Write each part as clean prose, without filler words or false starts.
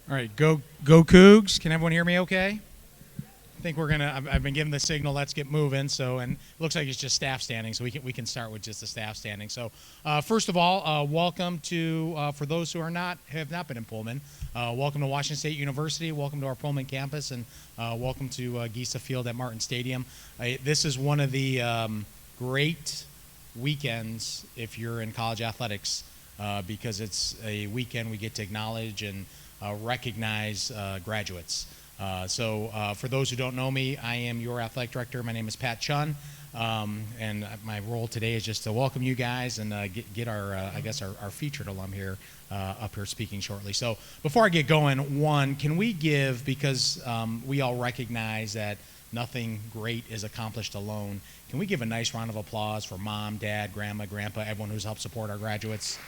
All right, go Cougs. Can everyone hear me okay? I think we're gonna. I've been given the signal. Let's get moving. So, and it looks like it's just staff standing. So we can start with just the staff standing. So, first of all, welcome to for those who have not been in Pullman. Welcome to Washington State University. Welcome to our Pullman campus, and welcome to Gisa Field at Martin Stadium. This is one of the great weekends if you're in college athletics because it's a weekend we get to acknowledge and recognize graduates. So for those who don't know me, I am your athletic director. My name is Pat Chun, and my role today is just to welcome you guys and get our, our featured alum here up here speaking shortly. So before I get going, can we give, because we all recognize that nothing great is accomplished alone, can we give a nice round of applause for mom, dad, grandma, grandpa, everyone who's helped support our graduates?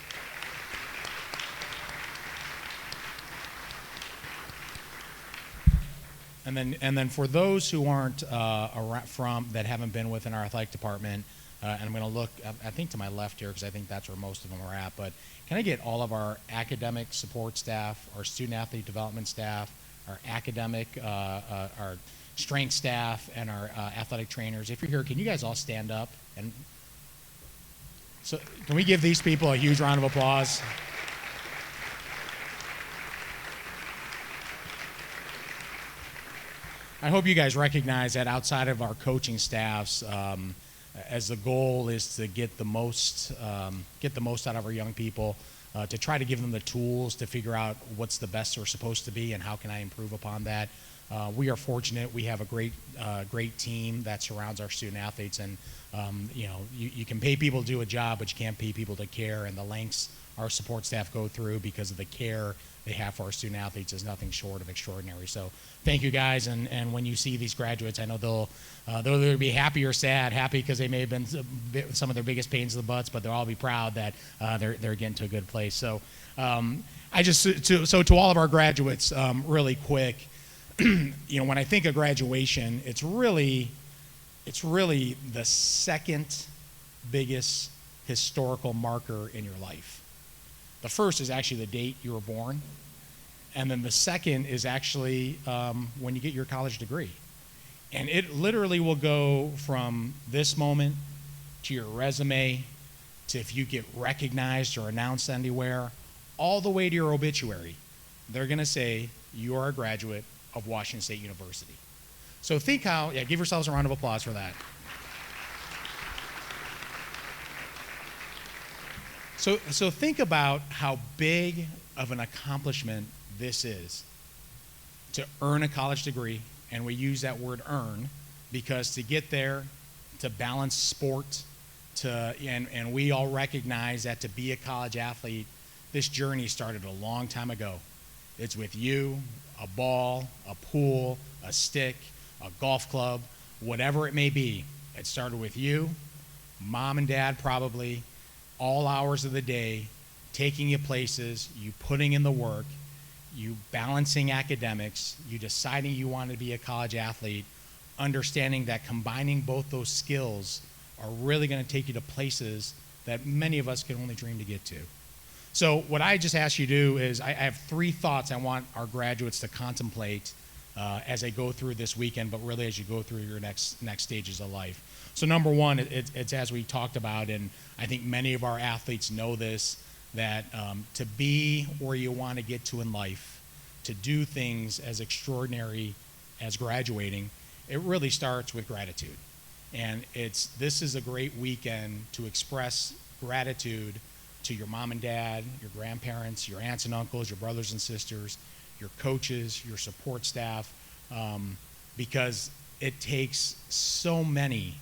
And then for those who aren't that haven't been within our athletic department, and I'm going to look, I think to my left here because I think that's where most of them are at. But can I get all of our academic support staff, our student athlete development staff, our academic, our strength staff, and our athletic trainers? If you're here, can you guys all stand up? And so, can we give these people a huge round of applause? I hope you guys recognize that outside of our coaching staffs, as the goal is to get the most out of our young people, to try to give them the tools to figure out what's the best they're supposed to be and how can I improve upon that. We are fortunate. We have a great team that surrounds our student athletes, and you can pay people to do a job, but you can't pay people to care, and the lengths our support staff go through because of the care they have for our student athletes is nothing short of extraordinary. So thank you guys, and when you see these graduates, I know they'll either be happy or sad. Happy because they may have been some of their biggest pains in the butts, but they'll all be proud that they're getting to a good place. So to all of our graduates, really quick, when I think of graduation, it's really the second biggest historical marker in your life. The first is actually the date you were born, and then the second is actually when you get your college degree. And it literally will go from this moment to your resume to if you get recognized or announced anywhere, all the way to your obituary. They're going to say, you are a graduate of Washington State University. So think give yourselves a round of applause for that. So think about how big of an accomplishment this is to earn a college degree, and we use that word earn because to get there, to balance sport, and we all recognize that to be a college athlete, this journey started a long time ago. It's with you, a ball, a pool, a stick, a golf club, whatever it may be. It started with you, mom and dad probably, all hours of the day, taking you places, you putting in the work, you balancing academics, you deciding you want to be a college athlete, understanding that combining both those skills are really going to take you to places that many of us can only dream to get to. So what I just asked you to do is I have 3 thoughts I want our graduates to contemplate as they go through this weekend, but really as you go through your next stages of life. So number one, it's as we talked about, and I think many of our athletes know this, that to be where you want to get to in life, to do things as extraordinary as graduating, it really starts with gratitude. And this is a great weekend to express gratitude to your mom and dad, your grandparents, your aunts and uncles, your brothers and sisters, your coaches, your support staff, because it takes so many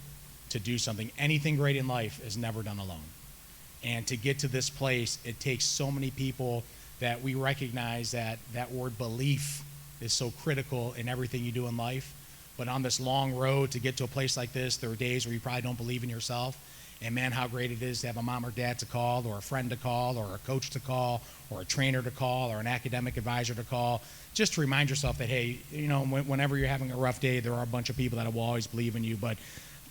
to do something. Anything great in life is never done alone. And to get to this place, it takes so many people that we recognize that word belief is so critical in everything you do in life. But on this long road to get to a place like this, there are days where you probably don't believe in yourself. And man, how great it is to have a mom or dad to call, or a friend to call, or a coach to call, or a trainer to call, or an academic advisor to call, just to remind yourself that, hey, whenever you're having a rough day, there are a bunch of people that will always believe in you. But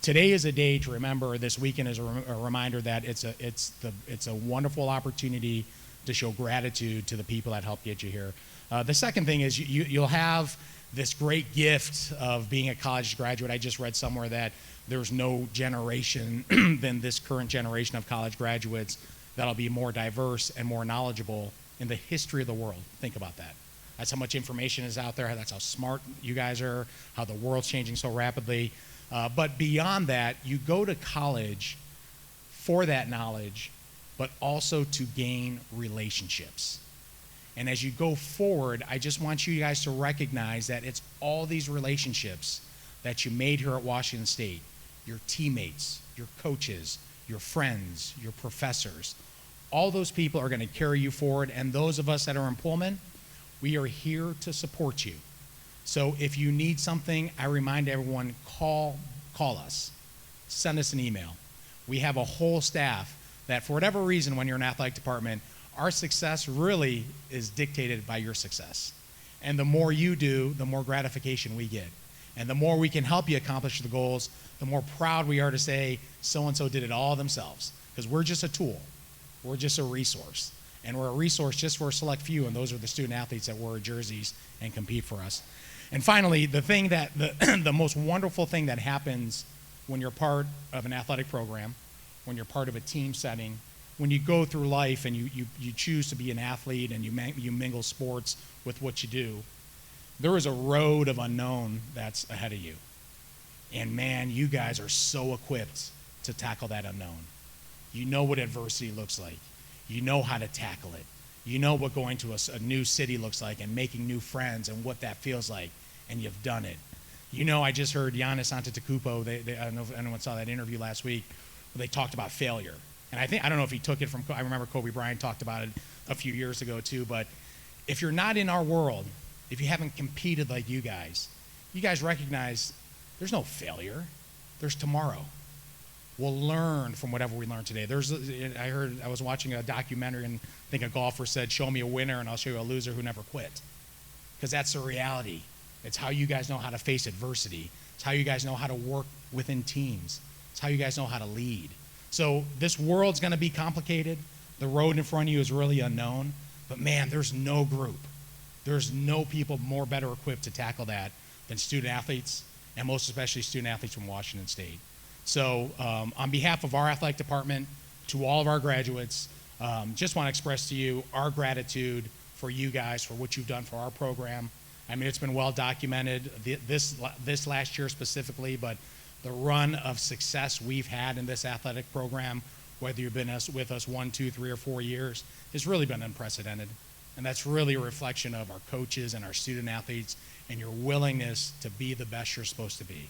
today is a day to remember. This weekend is a reminder that it's a wonderful opportunity to show gratitude to the people that helped get you here. The second thing is you'll have this great gift of being a college graduate. I just read somewhere that there's no generation than this current generation of college graduates that'll be more diverse and more knowledgeable in the history of the world. Think about that. That's how much information is out there. That's how smart you guys are, how the world's changing so rapidly. But beyond that, you go to college for that knowledge, but also to gain relationships. And as you go forward, I just want you guys to recognize that it's all these relationships that you made here at Washington State, your teammates, your coaches, your friends, your professors. All those people are going to carry you forward, and those of us that are in Pullman, we are here to support you. So if you need something, I remind everyone, call us, send us an email. We have a whole staff that, for whatever reason, when you're in the athletic department, our success really is dictated by your success. And the more you do, the more gratification we get. And the more we can help you accomplish the goals, the more proud we are to say, so-and-so did it all themselves. Because we're just a tool. We're just a resource. And we're a resource just for a select few, and those are the student athletes that wear jerseys and compete for us. And finally, the thing that, the most wonderful thing that happens when you're part of an athletic program, when you're part of a team setting, when you go through life and you choose to be an athlete and you mingle sports with what you do, there is a road of unknown that's ahead of you. And man, you guys are so equipped to tackle that unknown. You know what adversity looks like. You know how to tackle it. You know what going to a new city looks like and making new friends and what that feels like, and you've done it. You know, I just heard Giannis Antetokounmpo, I don't know if anyone saw that interview last week, where they talked about failure. And I don't know if he took it from, I remember Kobe Bryant talked about it a few years ago too, but if you're not in our world, if you haven't competed like you guys recognize there's no failure, there's tomorrow. We'll learn from whatever we learn today. I was watching a documentary, and I think a golfer said, show me a winner and I'll show you a loser who never quit. Because that's the reality. It's how you guys know how to face adversity. It's how you guys know how to work within teams. It's how you guys know how to lead. So this world's going to be complicated. The road in front of you is really unknown. But man, there's no group. There's no people more better equipped to tackle that than student athletes, and most especially student athletes from Washington State. So on behalf of our athletic department, to all of our graduates, just want to express to you our gratitude for you guys, for what you've done for our program. I mean, it's been well documented this last year specifically, but the run of success we've had in this athletic program, whether you've been with us 1, 2, 3, or 4 years, has really been unprecedented. And that's really a reflection of our coaches and our student athletes and your willingness to be the best you're supposed to be.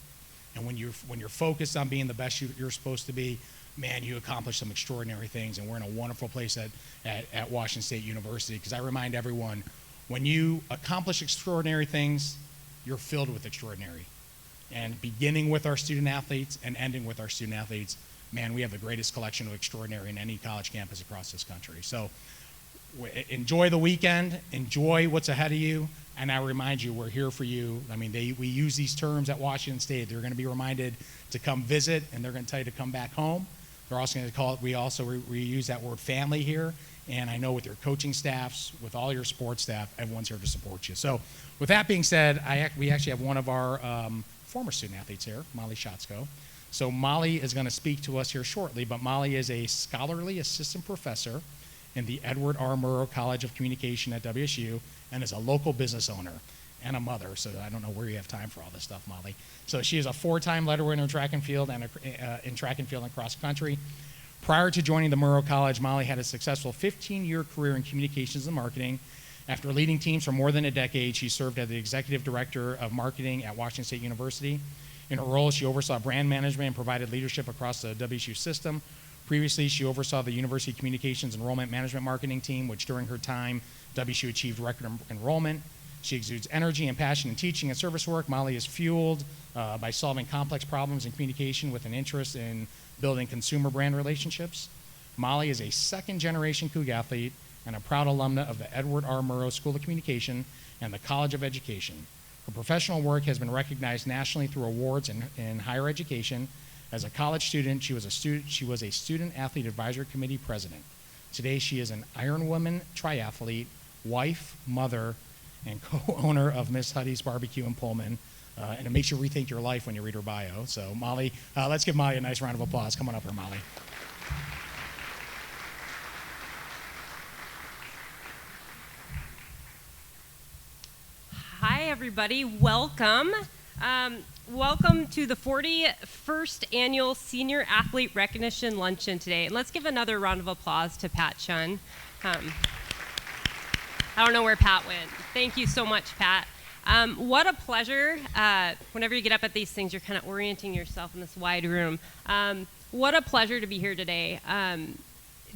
And when you're focused on being the best you're supposed to be, man, you accomplish some extraordinary things. And we're in a wonderful place at Washington State University, because I remind everyone, when you accomplish extraordinary things, you're filled with extraordinary. And beginning with our student athletes and ending with our student athletes, man, we have the greatest collection of extraordinary in any college campus across this country. So enjoy the weekend, enjoy what's ahead of you, and I remind you, we're here for you. I mean, we use these terms at Washington State. They're going to be reminded to come visit, and they're going to tell you to come back home. They're also going to call it, we use that word family here, and I know with your coaching staffs, with all your sports staff, everyone's here to support you. So with that being said, we actually have one of our former student athletes here, Molly Schatzko. So Molly is going to speak to us here shortly, but Molly is a scholarly assistant professor in the Edward R. Murrow College of Communication at WSU, and is a local business owner and a mother, so I don't know where you have time for all this stuff, Molly. So she is a 4-time letter winner in track and field and cross country. Prior to joining the Murrow College, Molly had a successful 15-year career in communications and marketing. After leading teams for more than a decade, she served as the executive director of marketing at Washington State University. In her role, she oversaw brand management and provided leadership across the WSU system. Previously, she oversaw the University Communications Enrollment Management Marketing team, which during her time, WSU achieved record enrollment. She exudes energy and passion in teaching and service work. Molly is fueled by solving complex problems in communication with an interest in building consumer brand relationships. Molly is a second-generation Cougs athlete and a proud alumna of the Edward R. Murrow School of Communication and the College of Education. Her professional work has been recognized nationally through awards in higher education. As a college student, she was a student athlete advisory committee president. Today, she is an Ironwoman triathlete, wife, mother, and co-owner of Miss Huddy's Barbecue in Pullman. And it makes you rethink your life when you read her bio. So Molly, let's give Molly a nice round of applause. Come on up here, Molly. Hi, everybody. Welcome. Welcome to the 41st Annual Senior Athlete Recognition Luncheon today. And let's give another round of applause to Pat Chun. I don't know where Pat went. Thank you so much, Pat. What a pleasure. Whenever you get up at these things, you're kind of orienting yourself in this wide room. What a pleasure to be here today.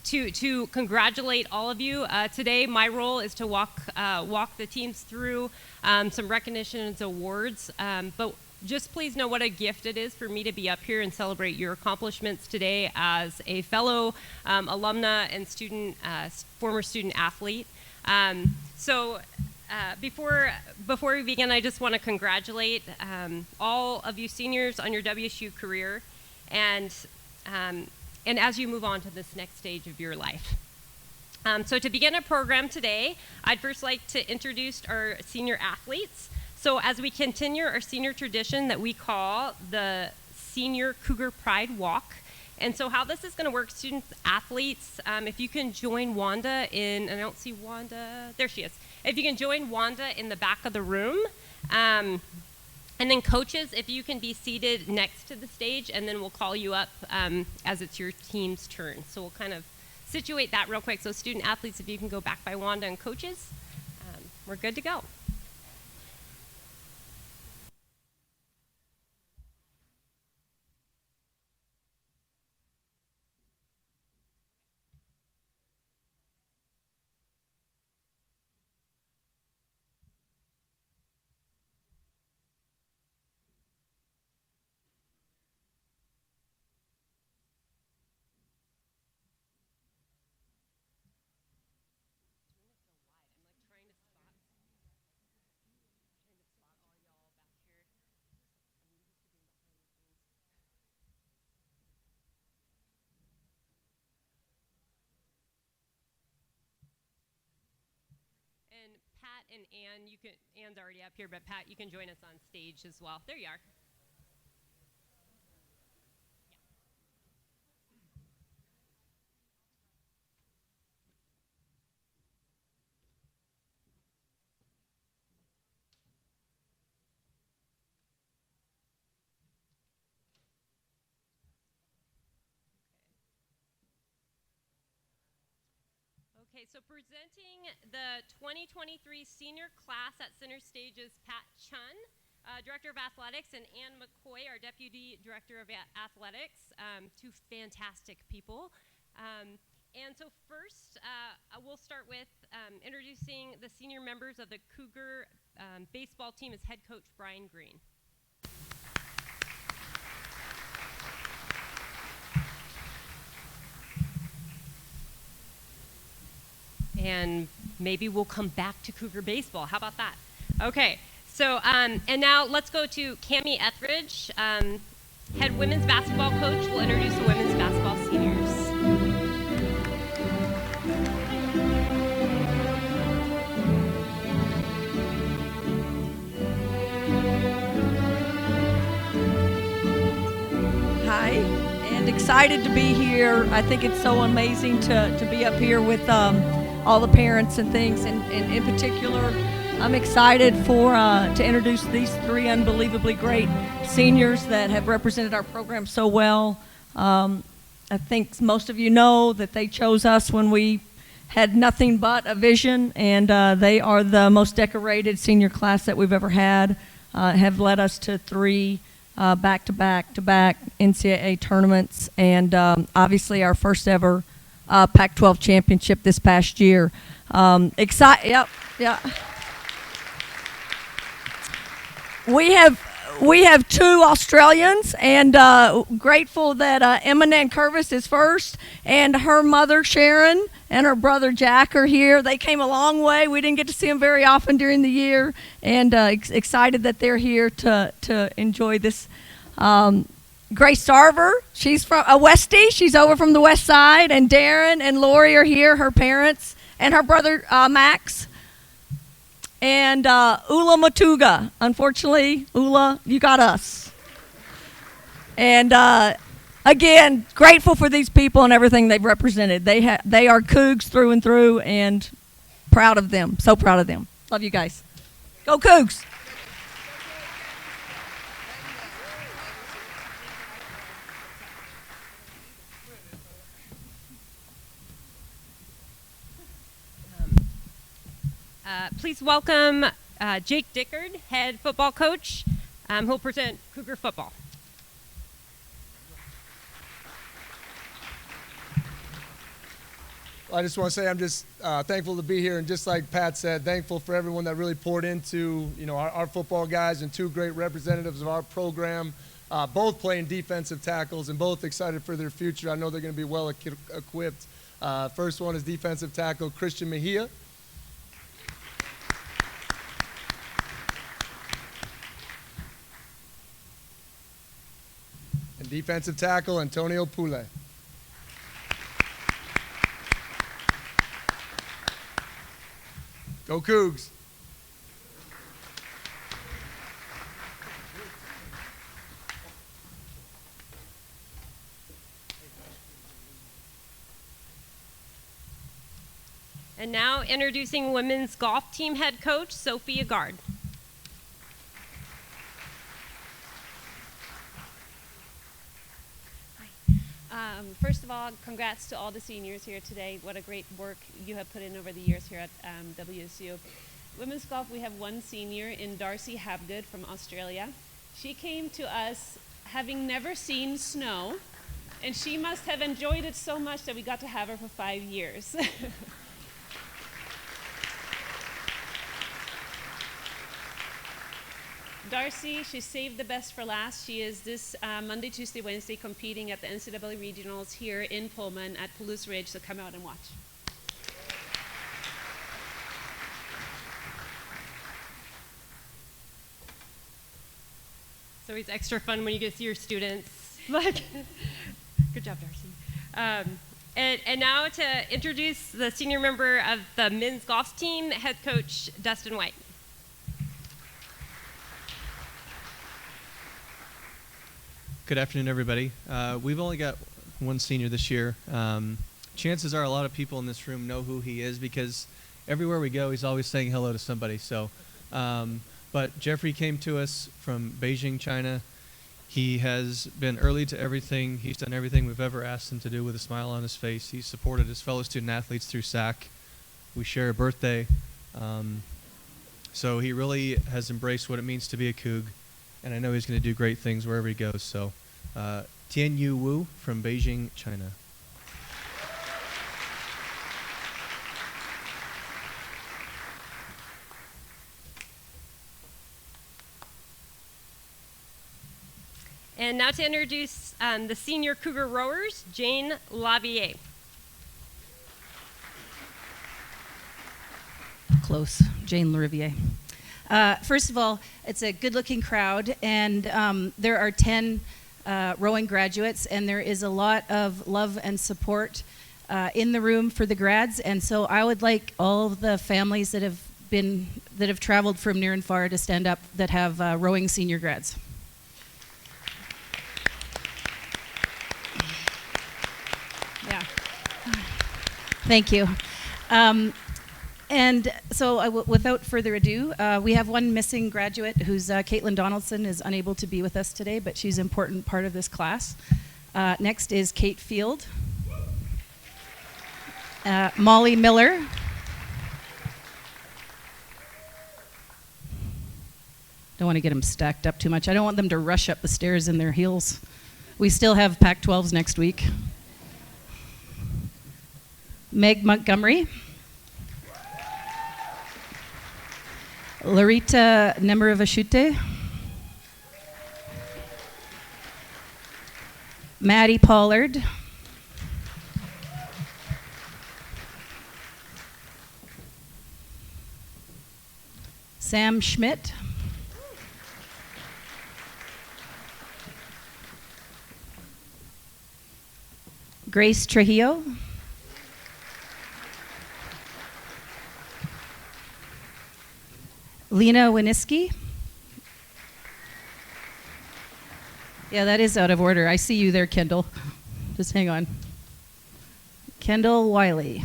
To congratulate all of you. Today, my role is to walk the teams through some recognitions, awards. But just please know what a gift it is for me to be up here and celebrate your accomplishments today as a fellow alumna and former student athlete. Before we begin, I just want to congratulate all of you seniors on your WSU career, and as you move on to this next stage of your life. So to begin our program today, I'd first like to introduce our senior athletes. So as we continue our senior tradition that we call the Senior Cougar Pride Walk. And so how this is going to work, students, athletes, if you can join Wanda I don't see Wanda, there she is. If you can join Wanda in the back of the room. And then coaches, if you can be seated next to the stage, and then we'll call you up as it's your team's turn. So we'll kind of situate that real quick. So student athletes, if you can go back by Wanda, and coaches, we're good to go. And Pat and Ann, Ann's already up here, but Pat, you can join us on stage as well. There you are. Okay, so presenting the 2023 senior class at center stage is Pat Chun, Director of Athletics, and Ann McCoy, our Deputy Director of Athletics, two fantastic people. And so first, we'll start with introducing the senior members of the Cougar baseball team as head coach Brian Green. And maybe we'll come back to Cougar baseball. How about that? Okay, so, and now let's go to Cammie Etheridge, head women's basketball coach. Will introduce the women's basketball seniors. Hi, and excited to be here. I think it's so amazing to be up here with all the parents and things, and in particular, I'm excited to introduce these three unbelievably great seniors that have represented our program so well. I think most of you know that they chose us when we had nothing but a vision, and they are the most decorated senior class that we've ever had, have led us to three back-to-back NCAA tournaments, and obviously our first ever Pac-12 championship this past year. Yep. We have two Australians, and grateful that Emma Nankervis is first, and her mother Sharon and her brother Jack are here. They came a long way. We didn't get to see them very often during the year, and excited that they're here to enjoy this. Grace Sarver, she's from a Westie. She's over from the west side, and Darren and Lori are here, her parents, and her brother Max. and Ula Matuga. Unfortunately, Ula, you got us. And again, grateful for these people and everything they've represented. They are Cougs through and through, and proud of them. So proud of them. Love you guys. Go Cougs. Please welcome Jake Dickard, head football coach, who will present Cougar football. I just want to say I'm just thankful to be here, and just like Pat said, thankful for everyone that really poured into our football guys, and two great representatives of our program, both playing defensive tackles and both excited for their future. I know they're going to be well equipped. First one is defensive tackle Christian Mejia. And defensive tackle Antonio Pule. Go Cougs. And now introducing women's golf team head coach, Sophia Gard. First of all, congrats to all the seniors here today. What a great work you have put in over the years here at WSU. Women's golf, we have one senior in Darcy Habgood from Australia. She came to us having never seen snow, and she must have enjoyed it so much that we got to have her for 5 years. Darcy, she saved the best for last. She is this Monday, Tuesday, Wednesday competing at the NCAA Regionals here in Pullman at Palouse Ridge, so come out and watch. It's always extra fun when you get to see your students. Like, good job, Darcy. And now to introduce the senior member of the men's golf team, head coach Dustin White. Good afternoon, everybody. We've only got one senior this year. Chances are a lot of people in this room know who he is because everywhere we go, he's always saying hello to somebody. So, but Jeffrey came to us from Beijing, China. He has been early to everything. He's done everything we've ever asked him to do with a smile on his face. He's supported his fellow student athletes through SAC. We share a birthday. So he really has embraced what it means to be a Coug. And I know he's going to do great things wherever he goes. So, Tian Yu Wu from Beijing, China. And now to introduce the senior Cougar rowers, Jane Lavier. Close, Jane Larivier. First of all, it's a good-looking crowd, and there are 10 rowing graduates, and there is a lot of love and support in the room for the grads. And so I would like all of the families that have traveled from near and far to stand up that have rowing senior grads. Yeah. Thank you. And so without further ado, we have one missing graduate who's Caitlin Donaldson is unable to be with us today, but she's an important part of this class. Next is Kate Field. Molly Miller. Don't want to get them stacked up too much. I don't want them to rush up the stairs in their heels. We still have Pac-12s next week. Meg Montgomery. Larita Nemeravashute. Maddie Pollard. Sam Schmidt. Grace Trujillo. Lena Winiski. Yeah, that is out of order. I see you there, Kendall. Just hang on. Kendall Wiley.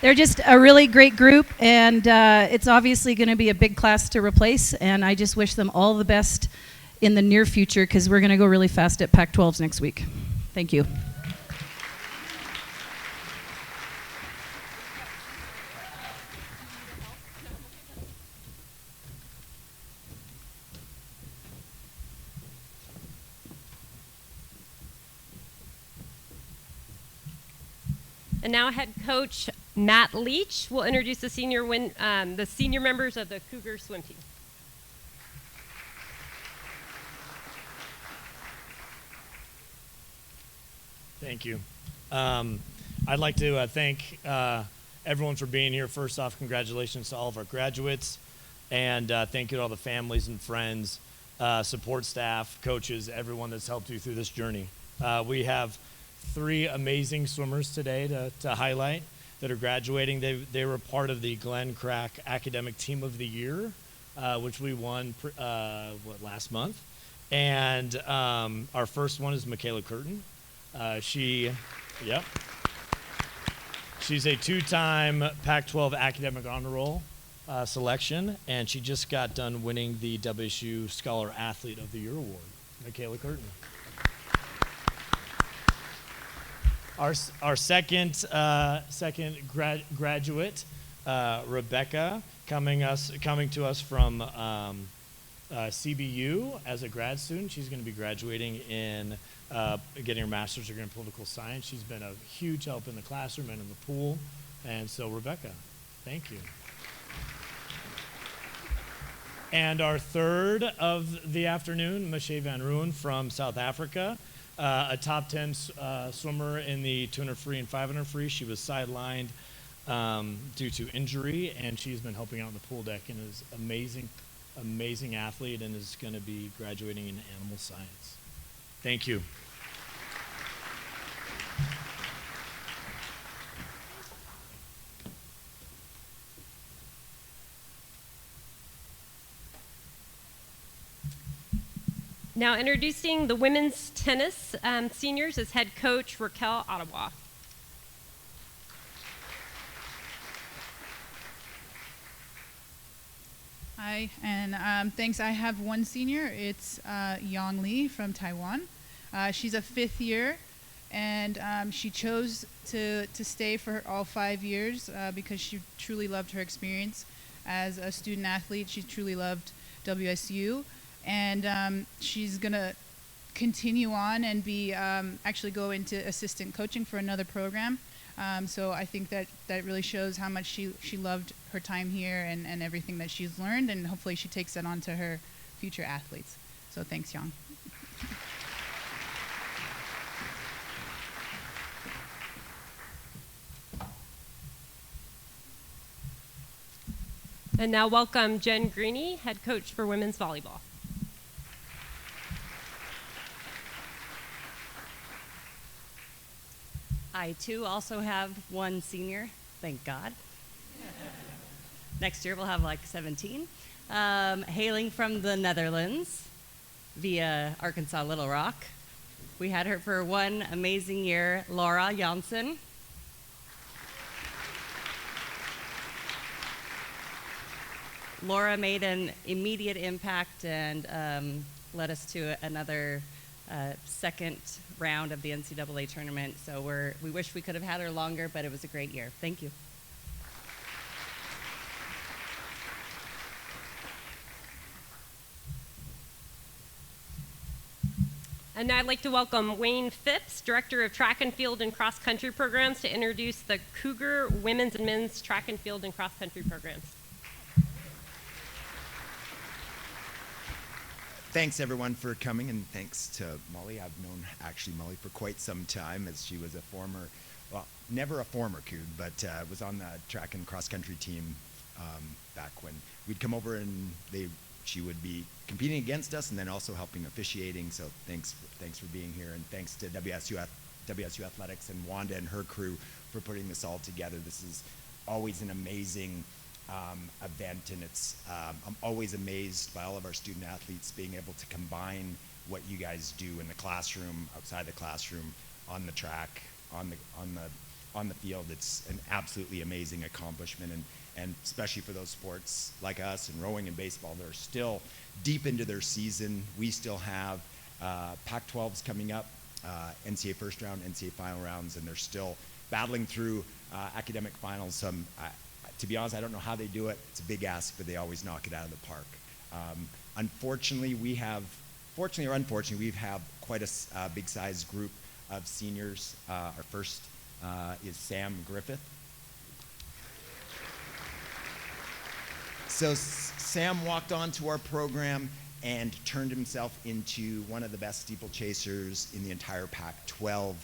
They're just a really great group, and it's obviously going to be a big class to replace, and I just wish them all the best in the near future because we're going to go really fast at Pac-12s next week. Thank you. And now head coach Matt Leach will introduce the senior members of the Cougar swim team. Thank you. I'd like to thank everyone for being here. First off, congratulations to all of our graduates, and thank you to all the families and friends, support staff, coaches, everyone that's helped you through this journey. We have 3 amazing swimmers today to highlight that are graduating. They were part of the Glenn Crack Academic Team of the Year, which we won last month. And our first one is Michaela Curtin. She's a 2-time Pac-12 Academic Honor Roll selection, and she just got done winning the WSU Scholar Athlete of the Year award. Michaela Curtin. Our second graduate, Rebecca, coming to us from CBU as a grad student. She's going to be graduating in getting her master's degree in political science. She's been a huge help in the classroom and in the pool. And so, Rebecca, thank you. And our third of the afternoon, Michelle Van Rooyen from South Africa. A top 10 swimmer in the 200 free and 500 free. She was sidelined due to injury, and she's been helping out on the pool deck and is amazing athlete and is going to be graduating in animal science. Thank you. Now introducing the women's tennis seniors is head coach Raquel Ottawa. Hi, and thanks. I have one senior. It's Yang Li from Taiwan. She's a 5th year, and she chose to stay for all 5 years because she truly loved her experience as a student athlete. She truly loved WSU. And she's going to continue on and be actually go into assistant coaching for another program. So I think that really shows how much she loved her time here and everything that she's learned, and hopefully she takes that on to her future athletes. So thanks, Yang. And now welcome Jen Greeny, head coach for women's volleyball. I, too, also have one senior, thank God. Next year we'll have like 17. Hailing from the Netherlands via Arkansas Little Rock. We had her for one amazing year, Laura Hansen. Laura made an immediate impact and led us to another second round of the NCAA tournament. So we wish we could have had her longer, but it was a great year. Thank you. And now I'd like to welcome Wayne Phipps, Director of Track and Field and Cross Country Programs, to introduce the Cougar Women's and Men's Track and Field and Cross Country Programs. Thanks everyone for coming, and thanks to Molly. I've known actually Molly for quite some time, as she was a former, well, never a former Coug, but was on the track and cross country team back when we'd come over and she would be competing against us and then also helping officiating. So thanks for being here, and thanks to WSU Athletics and Wanda and her crew for putting this all together. This is always an amazing event, and it's I'm always amazed by all of our student athletes being able to combine what you guys do in the classroom, outside the classroom, on the track, on the field. It's an absolutely amazing accomplishment, and especially for those sports like us and rowing and baseball, they're still deep into their season. We still have Pac-12s coming up, NCAA first round, NCAA final rounds, and they're still battling through academic finals. To be honest, I don't know how they do it. It's a big ask, but they always knock it out of the park. Unfortunately, fortunately or unfortunately, we have quite a big-sized group of seniors. Our first is Sam Griffith. So Sam walked onto our program and turned himself into one of the best steeplechasers in the entire Pac-12.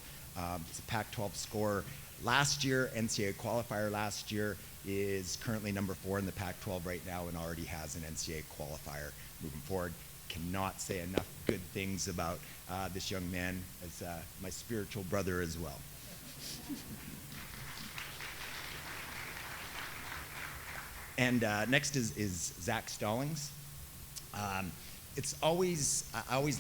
He's a Pac-12 scorer last year, NCAA qualifier last year, is currently number 4 in the Pac-12 right now and already has an NCAA qualifier moving forward. Cannot say enough good things about this young man as my spiritual brother as well. And next is Zach Stallings. I always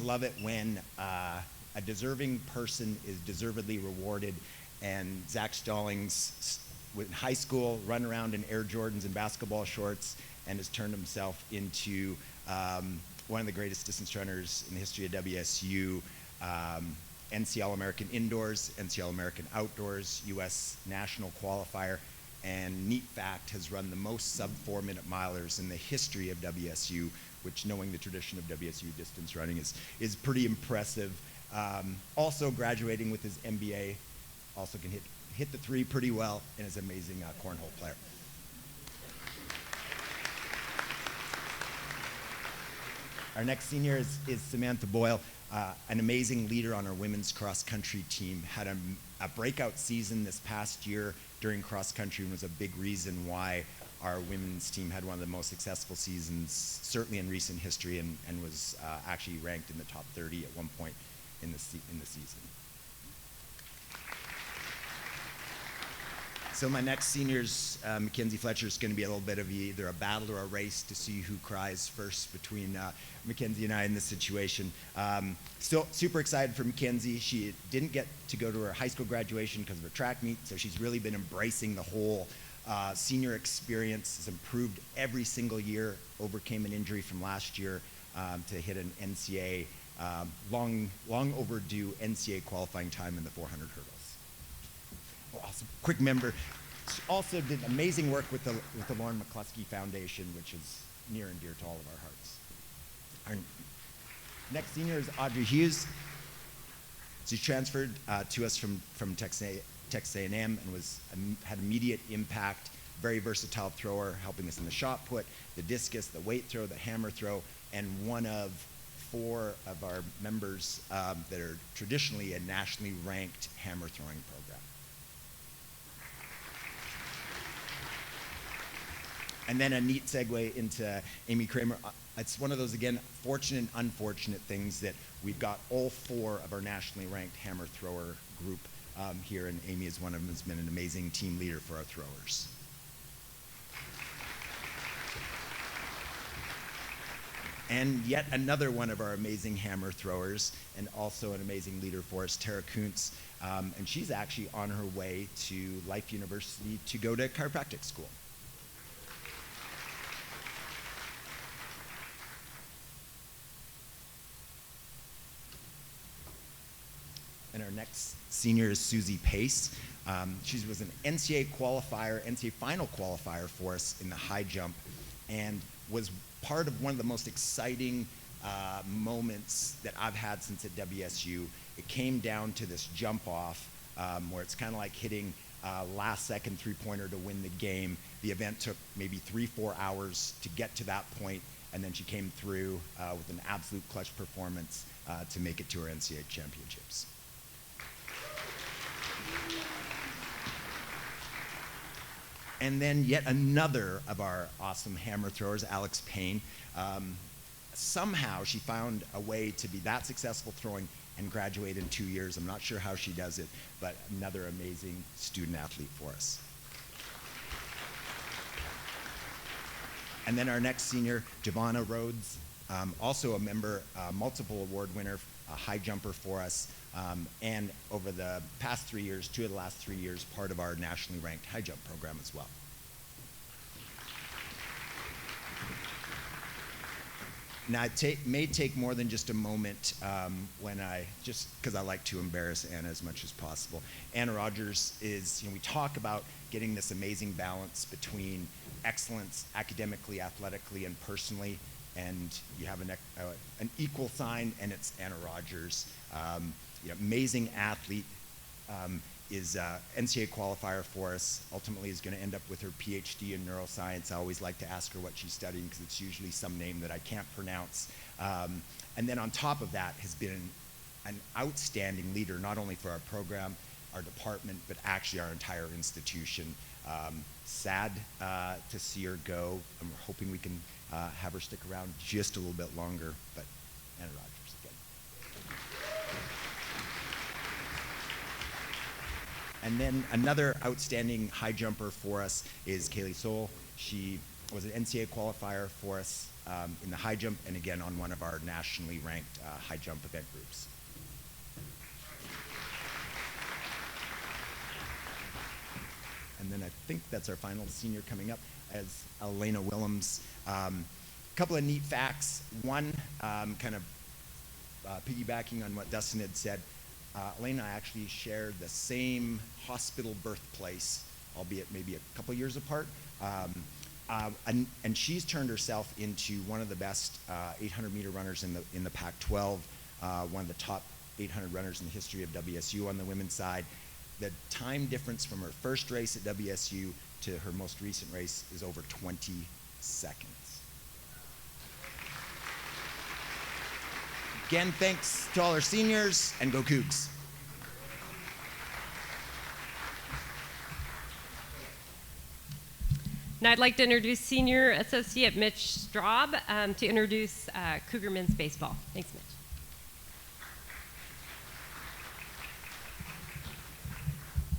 love it when a deserving person is deservedly rewarded, and Zach Stallings, in high school, run around in Air Jordans and basketball shorts, and has turned himself into one of the greatest distance runners in the history of WSU, NCAA All-American Indoors, NCAA All-American Outdoors, U.S. National Qualifier, and neat fact, has run the most sub-4 minute milers in the history of WSU, which, knowing the tradition of WSU distance running, is pretty impressive. Also graduating with his MBA, also can hit the 3 pretty well, and is an amazing cornhole player. Our next senior is Samantha Boyle, an amazing leader on our women's cross-country team. Had a breakout season this past year during cross-country, and was a big reason why our women's team had one of the most successful seasons, certainly in recent history, and was actually ranked in the top 30 at one point in the season. So my next seniors, Mackenzie Fletcher, is going to be a little bit of either a battle or a race to see who cries first between Mackenzie and I in this situation. Still super excited for Mackenzie. She didn't get to go to her high school graduation because of her track meet, so she's really been embracing the whole senior experience. Has improved every single year, overcame an injury from last year to hit an NCAA, long overdue NCAA qualifying time in the 400 hurdles. Awesome. Quick member. She also did amazing work with the Lauren McCluskey Foundation, which is near and dear to all of our hearts. Our next senior is Audrey Hughes. She transferred to us from Texas A&M and had immediate impact. Very versatile thrower, helping us in the shot put, the discus, the weight throw, the hammer throw, and one of 4 of our members that are traditionally a nationally ranked hammer throwing program. And then a neat segue into Amy Kramer. It's one of those, again, fortunate and unfortunate things that we've got all 4 of our nationally ranked hammer thrower group here, and Amy is one of them, has been an amazing team leader for our throwers. And yet another one of our amazing hammer throwers, and also an amazing leader for us, Tara Kuntz, and she's actually on her way to Life University to go to chiropractic school. And our next senior is Susie Pace. She was an NCAA qualifier, NCAA final qualifier for us in the high jump, and was part of one of the most exciting moments that I've had since at WSU. It came down to this jump off where it's kind of like hitting last second 3-pointer to win the game. The event took maybe 3-4 hours to get to that point, and then she came through with an absolute clutch performance to make it to her NCAA championships. And then yet another of our awesome hammer throwers, Alex Payne. Somehow she found a way to be that successful throwing and graduate in 2 years. I'm not sure how she does it, but another amazing student athlete for us. And then our next senior, Giovanna Rhodes, also a member, multiple award winner, a high jumper for us, and over the past 3 years, 2 of the last 3 years, part of our nationally ranked high jump program as well. Now, it may take more than just a moment just because I like to embarrass Anna as much as possible. Anna Rogers is, we talk about getting this amazing balance between excellence academically, athletically, and personally, and you have an equal sign, and it's Anna Rogers. Amazing athlete, is NCAA qualifier for us, ultimately is going to end up with her PhD in neuroscience. I always like to ask her what she's studying because it's usually some name that I can't pronounce. And then on top of that has been an outstanding leader, not only for our program, our department, but actually our entire institution. Sad to see her go, and we're hoping we can have her stick around just a little bit longer, but Anna Rogers again. And then another outstanding high jumper for us is Kaylee Soule. She was an NCAA qualifier for us in the high jump, and again on one of our nationally ranked high jump event groups. And then I think that's our final senior coming up as Elena Willems. A couple of neat facts. One, kind of piggybacking on what Dustin had said, Elena actually shared the same hospital birthplace, albeit maybe a couple years apart. And she's turned herself into one of the best 800-meter runners in the Pac-12, one of the top 800 runners in the history of WSU on the women's side. The time difference from her first race at WSU to her most recent race is over 20 seconds. Again, thanks to all our seniors, and go Cougs. Now I'd like to introduce Senior Associate Mitch Straub to introduce Cougar men's baseball. Thanks, Mitch.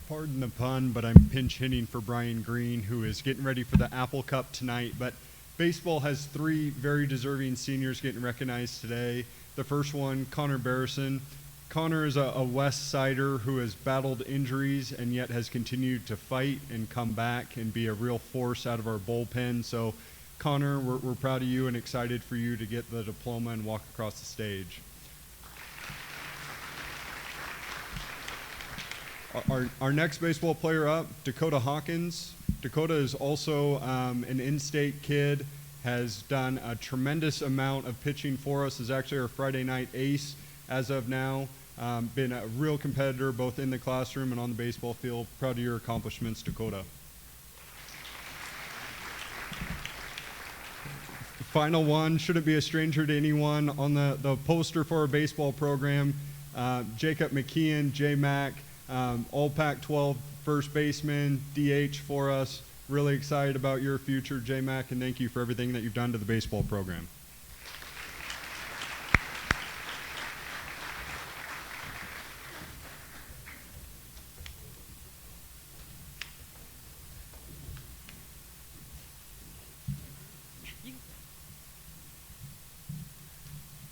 Pardon the pun, but I'm pinch hitting for Brian Green, who is getting ready for the Apple Cup tonight. But baseball has 3 very deserving seniors getting recognized today. The first one, Connor Barrison. Connor is a West Sider who has battled injuries and yet has continued to fight and come back and be a real force out of our bullpen. So, Connor, we're proud of you and excited for you to get the diploma and walk across the stage. Our next baseball player up, Dakota Hawkins. Dakota is also an in-state kid, has done a tremendous amount of pitching for us, is actually our Friday night ace as of now. Been a real competitor both in the classroom and on the baseball field. Proud of your accomplishments, Dakota. The final one, shouldn't be a stranger to anyone, on the poster for our baseball program, Jacob McKeon, J-Mac, all Pac-12 first baseman, DH for us. Really excited about your future, J-Mac, and thank you for everything that you've done to the baseball program.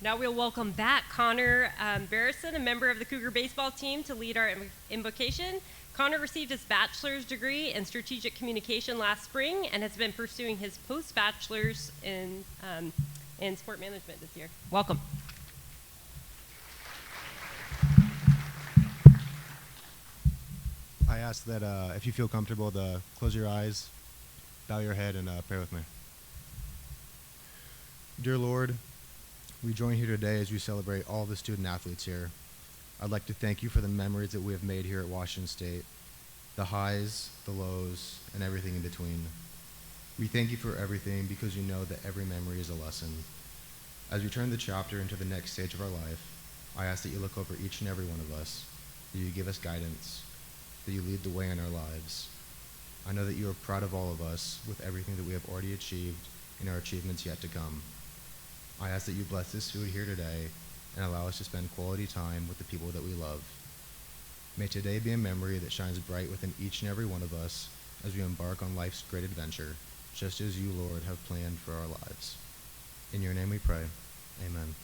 Now we'll welcome back Connor Barrison, a member of the Cougar baseball team, to lead our invocation. Connor received his bachelor's degree in strategic communication last spring and has been pursuing his post-bachelor's in sport management this year. Welcome. I ask that if you feel comfortable, to close your eyes, bow your head, and pray with me. Dear Lord, we join here today as we celebrate all the student athletes here. I'd like to thank you for the memories that we have made here at Washington State, the highs, the lows, and everything in between. We thank you for everything because you know that every memory is a lesson. As we turn the chapter into the next stage of our life, I ask that you look over each and every one of us, that you give us guidance, that you lead the way in our lives. I know that you are proud of all of us with everything that we have already achieved and our achievements yet to come. I ask that you bless this food here today and allow us to spend quality time with the people that we love. May today be a memory that shines bright within each and every one of us as we embark on life's great adventure. just as you, Lord, have planned for our lives. In your name we pray. Amen.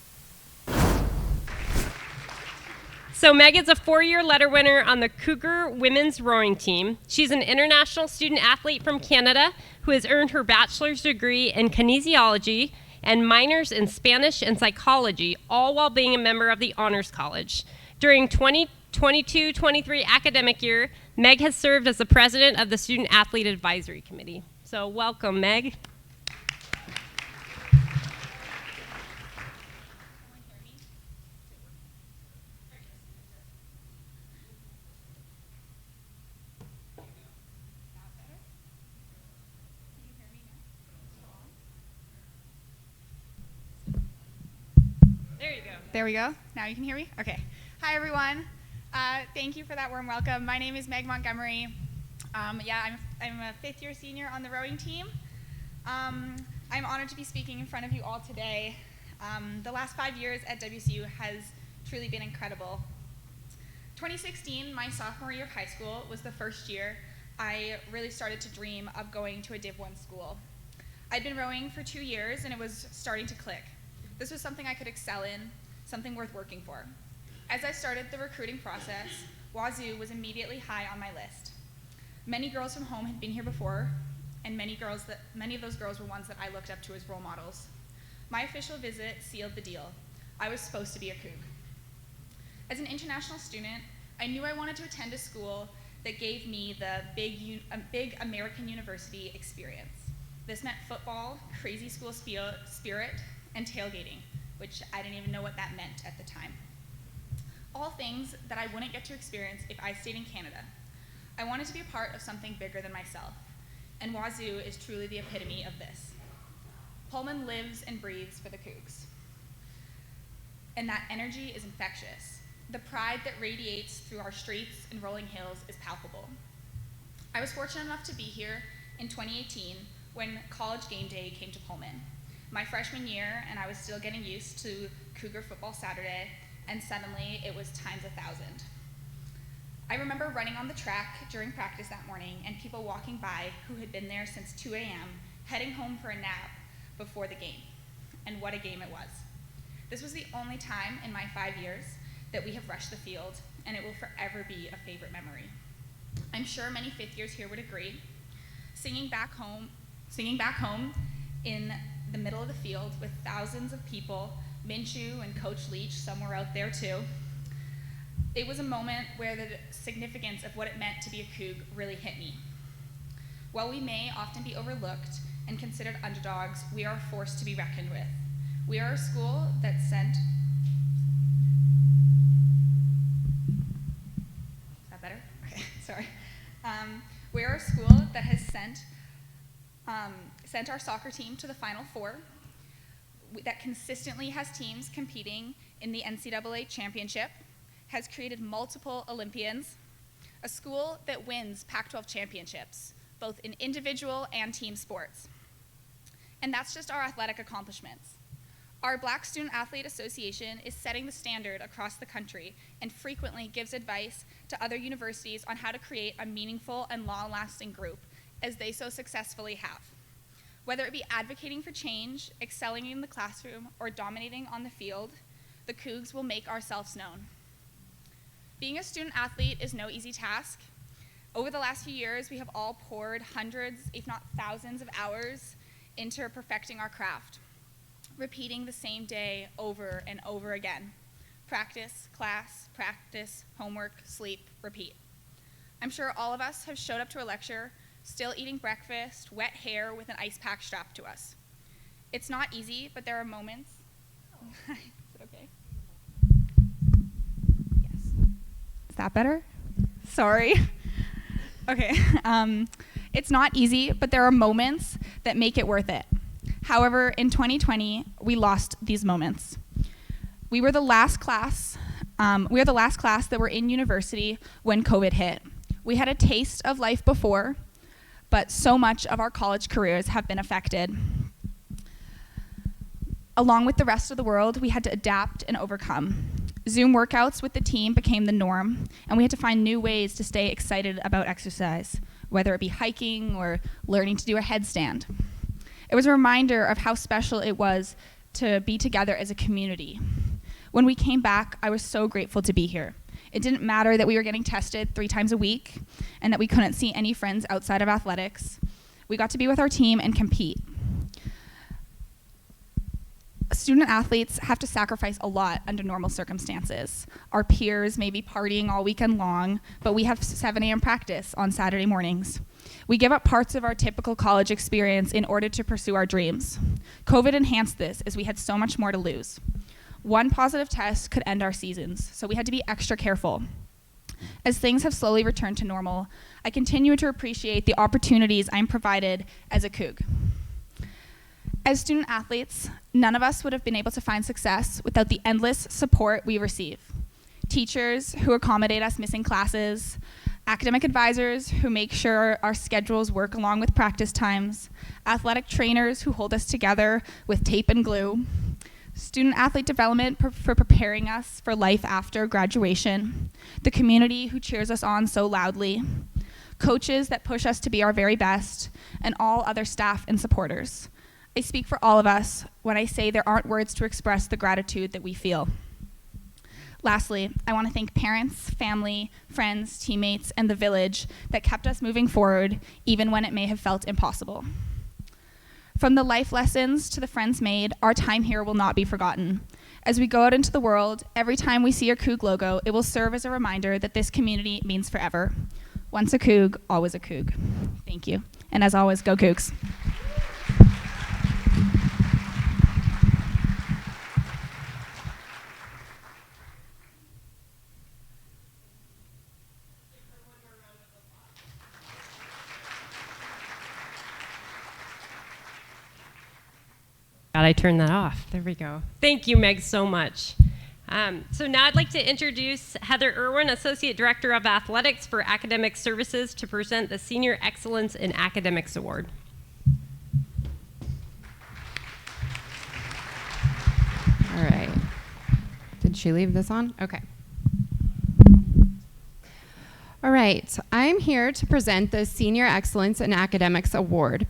So Meg is a 4-year letter winner on the Cougar women's rowing team. She's an international student athlete from Canada who has earned her bachelor's degree in kinesiology and minors in Spanish and psychology, all while being a member of the Honors College. During 2022-23 academic year, Meg has served as the president of the Student Athlete Advisory Committee. So welcome, Meg. There we go. Now you can hear me? Okay. Hi, everyone. Thank you for that warm welcome. My name is Meg Montgomery. I'm a 5th-year senior on the rowing team. I'm honored to be speaking in front of you all today. The last 5 years at WSU has truly been incredible. 2016, my sophomore year of high school, was the first year I really started to dream of going to a Div 1 school. I'd been rowing for 2 years, and it was starting to click. This was something I could excel in, something worth working for. As I started the recruiting process, WSU was immediately high on my list. Many girls from home had been here before, and many of those girls were ones that I looked up to as role models. My official visit sealed the deal. I was supposed to be a Coug. As an international student, I knew I wanted to attend a school that gave me the big American university experience. This meant football, crazy school spirit, and tailgating, which I didn't even know what that meant at the time. All things that I wouldn't get to experience if I stayed in Canada. I wanted to be a part of something bigger than myself, and WSU is truly the epitome of this. Pullman lives and breathes for the Cougs, and that energy is infectious. The pride that radiates through our streets and rolling hills is palpable. I was fortunate enough to be here in 2018 when college game day came to Pullman. My freshman year, and I was still getting used to Cougar football Saturday, and suddenly it was times 1,000. I remember running on the track during practice that morning and people walking by who had been there since 2 a.m., heading home for a nap before the game. And what a game it was. This was the only time in my 5 years that we have rushed the field, and it will forever be a favorite memory. I'm sure many 5th years here would agree. Singing back home in the middle of the field with thousands of people, Minshew and Coach Leach somewhere out there too. It was a moment where the significance of what it meant to be a Coug really hit me. While we may often be overlooked and considered underdogs, we are a force to be reckoned with. We are a school that sent... Is that better? Okay, sorry. We are a school that has sent our soccer team to the Final Four, that consistently has teams competing in the NCAA championship, has created multiple Olympians, a school that wins Pac-12 championships, both in individual and team sports. And that's just our athletic accomplishments. Our Black Student Athlete Association is setting the standard across the country and frequently gives advice to other universities on how to create a meaningful and long-lasting group, as they so successfully have. Whether it be advocating for change, excelling in the classroom, or dominating on the field, the Cougs will make ourselves known. Being a student athlete is no easy task. Over the last few years, we have all poured hundreds, if not thousands of hours into perfecting our craft, repeating the same day over and over again. Practice, class, practice, homework, sleep, repeat. I'm sure all of us have showed up to a lecture still eating breakfast, wet hair with an ice pack strapped to us. It's not easy, but there are moments. Is it okay? Yes. Is that better? Sorry. Okay. It's not easy, but there are moments that make it worth it. However, in 2020, we lost these moments. We were the last class that were in university when COVID hit. We had a taste of life before, but so much of our college careers have been affected. Along with the rest of the world, we had to adapt and overcome. Zoom workouts with the team became the norm, and we had to find new ways to stay excited about exercise. whether it be hiking or learning to do a headstand. It was a reminder of how special it was to be together as a community. When we came back, I was so grateful to be here. It didn't matter that we were getting tested 3 times a week and that we couldn't see any friends outside of athletics. We got to be with our team and compete. Student athletes have to sacrifice a lot under normal circumstances. Our peers may be partying all weekend long, but we have 7 a.m. practice on Saturday mornings. We give up parts of our typical college experience in order to pursue our dreams. COVID enhanced this as we had so much more to lose. One positive test could end our seasons, so we had to be extra careful. As things have slowly returned to normal, I continue to appreciate the opportunities I'm provided as a Coug. As student athletes, none of us would have been able to find success without the endless support we receive. Teachers who accommodate us missing classes, academic advisors who make sure our schedules work along with practice times, athletic trainers who hold us together with tape and glue, student athlete development for preparing us for life after graduation, the community who cheers us on so loudly, coaches that push us to be our very best, and all other staff and supporters. I speak for all of us when I say there aren't words to express the gratitude that we feel. Lastly, I want to thank parents, family, friends, teammates, and the village that kept us moving forward even when it may have felt impossible. From the life lessons to the friends made, our time here will not be forgotten. As we go out into the world, every time we see a Coug logo, it will serve as a reminder that this community means forever. Once a Coug, always a Coug. Thank you. And as always, go Cougs. God, I turned that off. There we go. Thank you, Meg, so much. So now I'd like to introduce Heather Irwin, Associate Director of Athletics for Academic Services, to present the Senior Excellence in Academics Award. All right. Did she leave this on? Okay. All right. I'm here to present the Senior Excellence in Academics Award.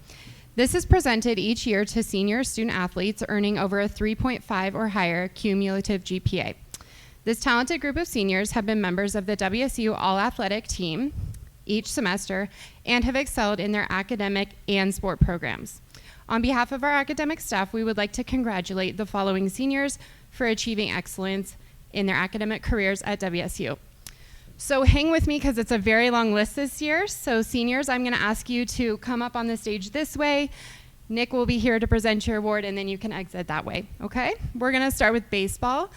This is presented each year to senior student athletes earning over a 3.5 or higher cumulative GPA. This talented group of seniors have been members of the WSU All-Athletic team each semester and have excelled in their academic and sport programs. On behalf of our academic staff, we would like to congratulate the following seniors for achieving excellence in their academic careers at WSU. So hang with me because it's a very long list this year. So seniors, I'm going to ask you to come up on the stage this way. Nick will be here to present your award, and then you can exit that way, okay? We're going to start with baseball.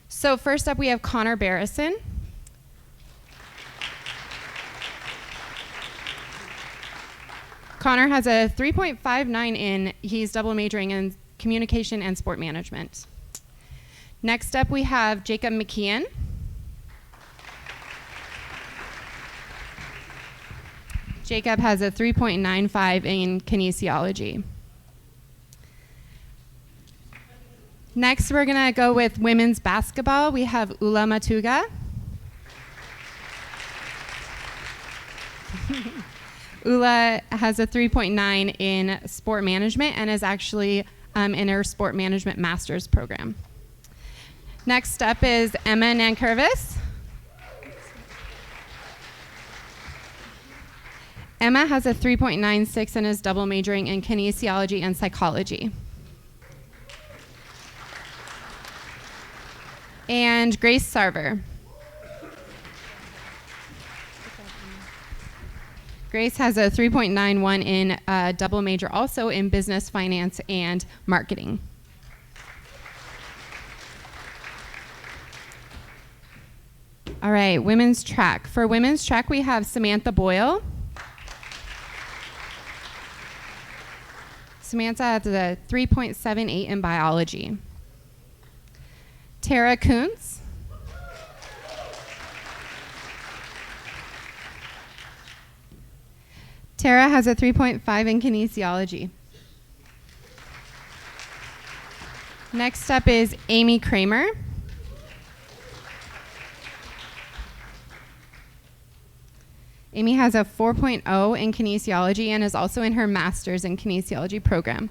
So first up, we have Connor Barrison. Connor has a 3.59 in, he's double majoring in communication and sport management. Next up, we have Jacob McKeon. Jacob has a 3.95 in kinesiology. Next, we're going to go with women's basketball. We have Ula Matuga. Ula has a 3.9 in sport management and is actually in her sport management master's program. Next up is Emma Nankervis. Emma has a 3.96 and is double majoring in kinesiology and psychology. And Grace Sarver. Grace has a 3.91 in double major also in business, finance, and marketing. All right, women's track. For women's track, we have Samantha Boyle. Samantha has a 3.78 in biology. Tara Kuntz. Tara has a 3.5 in kinesiology. Next up is Amy Kramer. Amy has a 4.0 in kinesiology and is also in her master's in kinesiology program.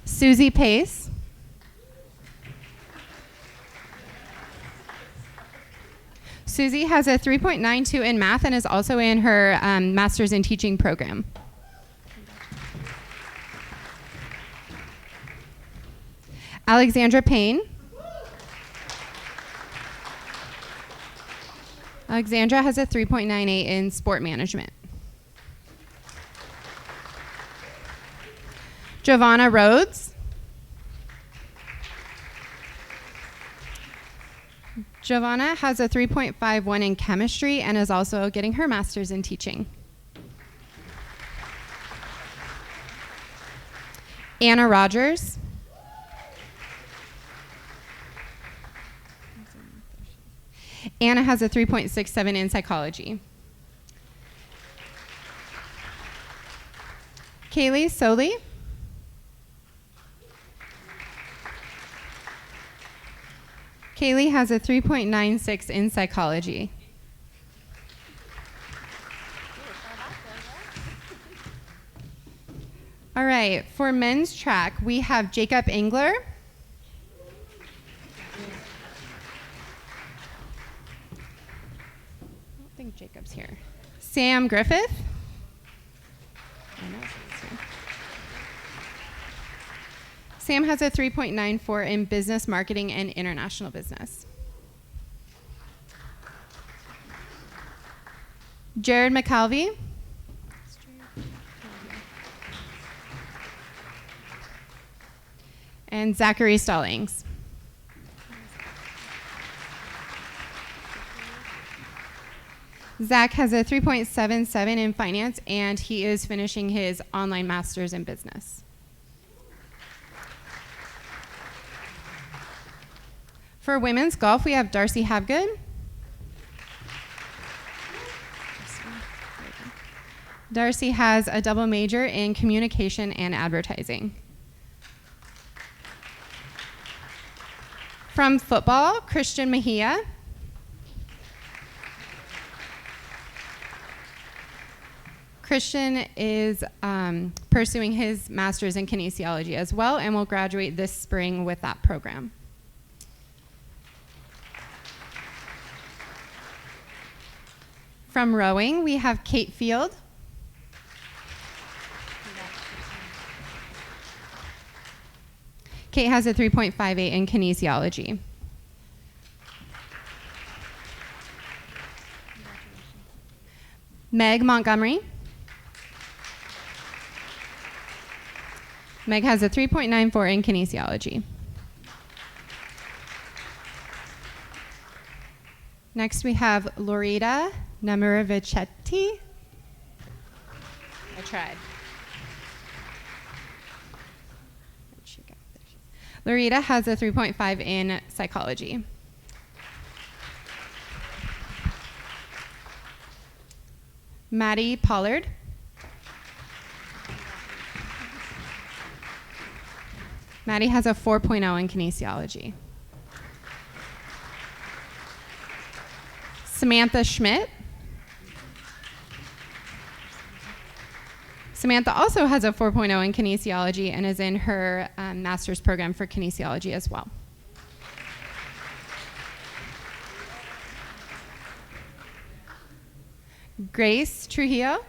Susie Pace. Susie has a 3.92 in math and is also in her master's in teaching program. Alexandra Payne. Alexandra has a 3.98 in sport management. Giovanna Rhodes. Giovanna has a 3.51 in chemistry and is also getting her master's in teaching. Anna Rogers. Anna has a 3.67 in psychology. Kaylee Soley. Kaylee has a 3.96 in psychology. All right, for men's track, we have Jacob Engler. I don't think Jacob's here. Sam Griffith. Sam has a 3.94 in business marketing and international business. Jared McAlvey. And Zachary Stallings. Zach has a 3.77 in finance, and he is finishing his online master's in business. For women's golf, we have Darcy Habgood. Darcy has a double major in communication and advertising. From football, Christian Mejia. Christian is pursuing his master's in kinesiology as well and will graduate this spring with that program. From rowing, we have Kate Field. Kate has a 3.58 in kinesiology. Meg Montgomery. Meg has a 3.94 in kinesiology. Next, we have Lorita Namuravichetti. I tried. Lorita has a 3.5 in psychology. Maddie Pollard. Maddie has a 4.0 in kinesiology. Samantha Schmidt. Samantha also has a 4.0 in kinesiology and is in her master's program for kinesiology as well. Grace Trujillo.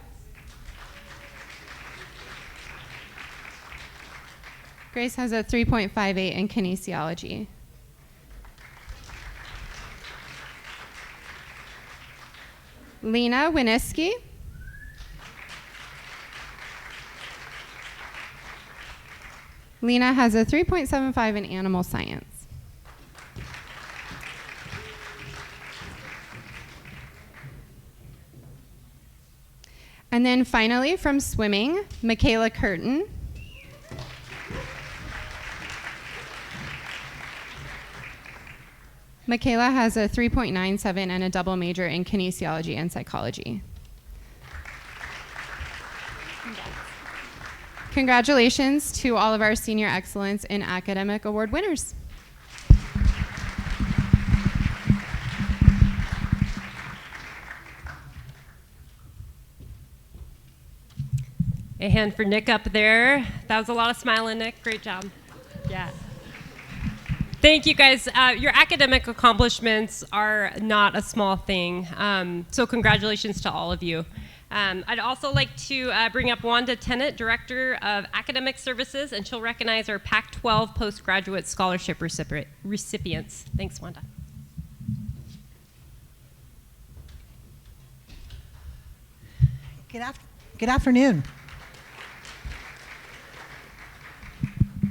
Grace has a 3.58 in kinesiology. Lena Winiski. Lena has a 3.75 in animal science. And then finally, from swimming, Michaela Curtin. Michaela has a 3.97 and a double major in kinesiology and psychology. Congratulations to all of our Senior Excellence in Academic Award winners. A hand for Nick up there. That was a lot of smiling, Nick. Great job. Yeah. Thank you, guys. Your academic accomplishments are not a small thing. So congratulations to all of you. I'd also like to bring up Wanda Tennant, Director of Academic Services, and she'll recognize our Pac-12 postgraduate scholarship recipients. Thanks, Wanda. Good afternoon.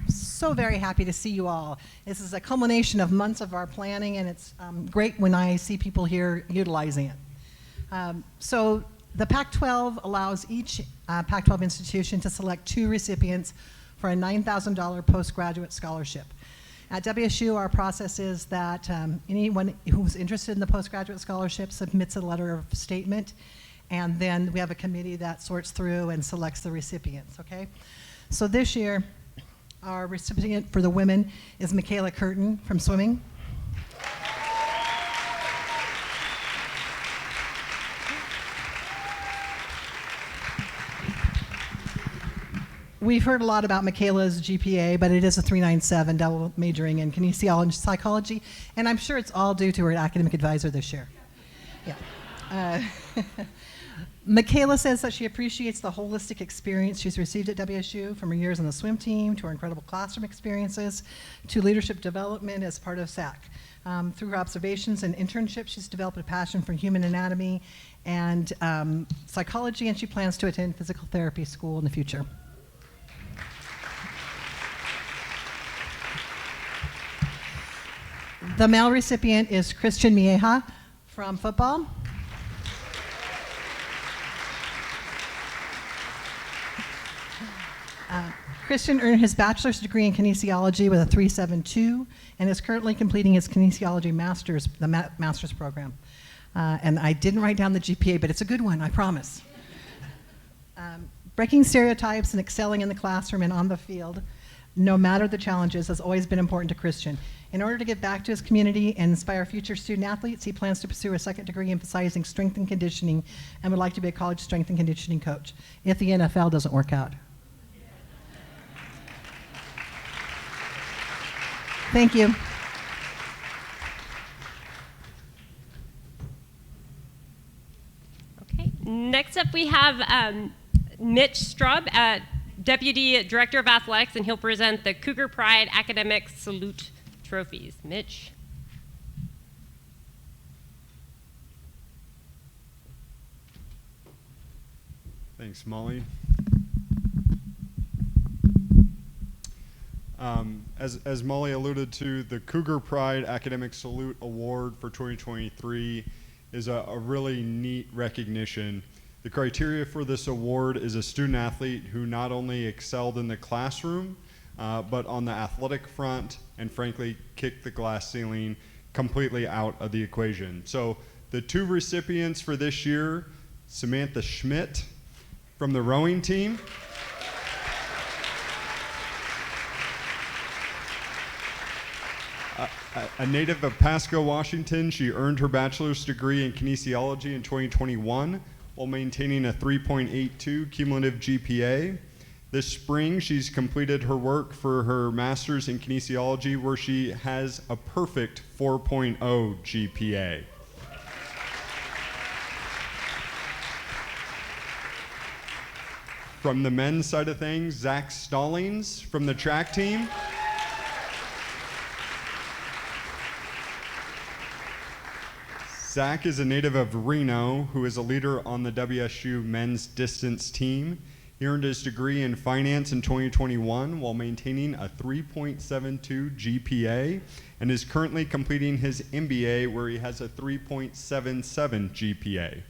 So very happy to see you all. This is a culmination of months of our planning, and it's great when I see people here utilizing it. So the Pac-12 allows each Pac-12 institution to select 2 recipients for a $9,000 postgraduate scholarship. At WSU, our process is that anyone who's interested in the postgraduate scholarship submits a letter of statement, and then we have a committee that sorts through and selects the recipients, okay? So this year, our recipient for the women is Michaela Curtin from swimming. We've heard a lot about Michaela's GPA, but it is a 397, double majoring in kinesiology and psychology, and I'm sure it's all due to her academic advisor this year. Yeah. Michaela says that she appreciates the holistic experience she's received at WSU, from her years on the swim team to her incredible classroom experiences to leadership development as part of SAC. Through her observations and internships, she's developed a passion for human anatomy and psychology, and she plans to attend physical therapy school in the future. The male recipient is Christian Mieja from football. Christian earned his bachelor's degree in kinesiology with a 3.72 and is currently completing his kinesiology master's, master's program. And I didn't write down the GPA, but it's a good one, I promise. Breaking stereotypes and excelling in the classroom and on the field, no matter the challenges, has always been important to Christian. In order to give back to his community and inspire future student athletes, he plans to pursue a second degree emphasizing strength and conditioning and would like to be a college strength and conditioning coach if the NFL doesn't work out. Thank you. Okay, next up we have Mitch Straub, Deputy Director of Athletics, and he'll present the Cougar Pride Academic Salute Trophies. Mitch. Thanks, Molly. As Molly alluded to, the Cougar Pride Academic Salute Award for 2023 is a really neat recognition. The criteria for this award is a student athlete who not only excelled in the classroom, but on the athletic front, and frankly, kicked the glass ceiling completely out of the equation. So the 2 recipients for this year, Samantha Schmidt from the rowing team, a native of Pasco, Washington. She earned her bachelor's degree in kinesiology in 2021 while maintaining a 3.82 cumulative GPA. This spring, she's completed her work for her master's in kinesiology, where she has a perfect 4.0 GPA. From the men's side of things, Zach Stallings from the track team. Zach is a native of Reno who is a leader on the WSU men's distance team. He earned his degree in finance in 2021 while maintaining a 3.72 GPA and is currently completing his MBA, where he has a 3.77 GPA.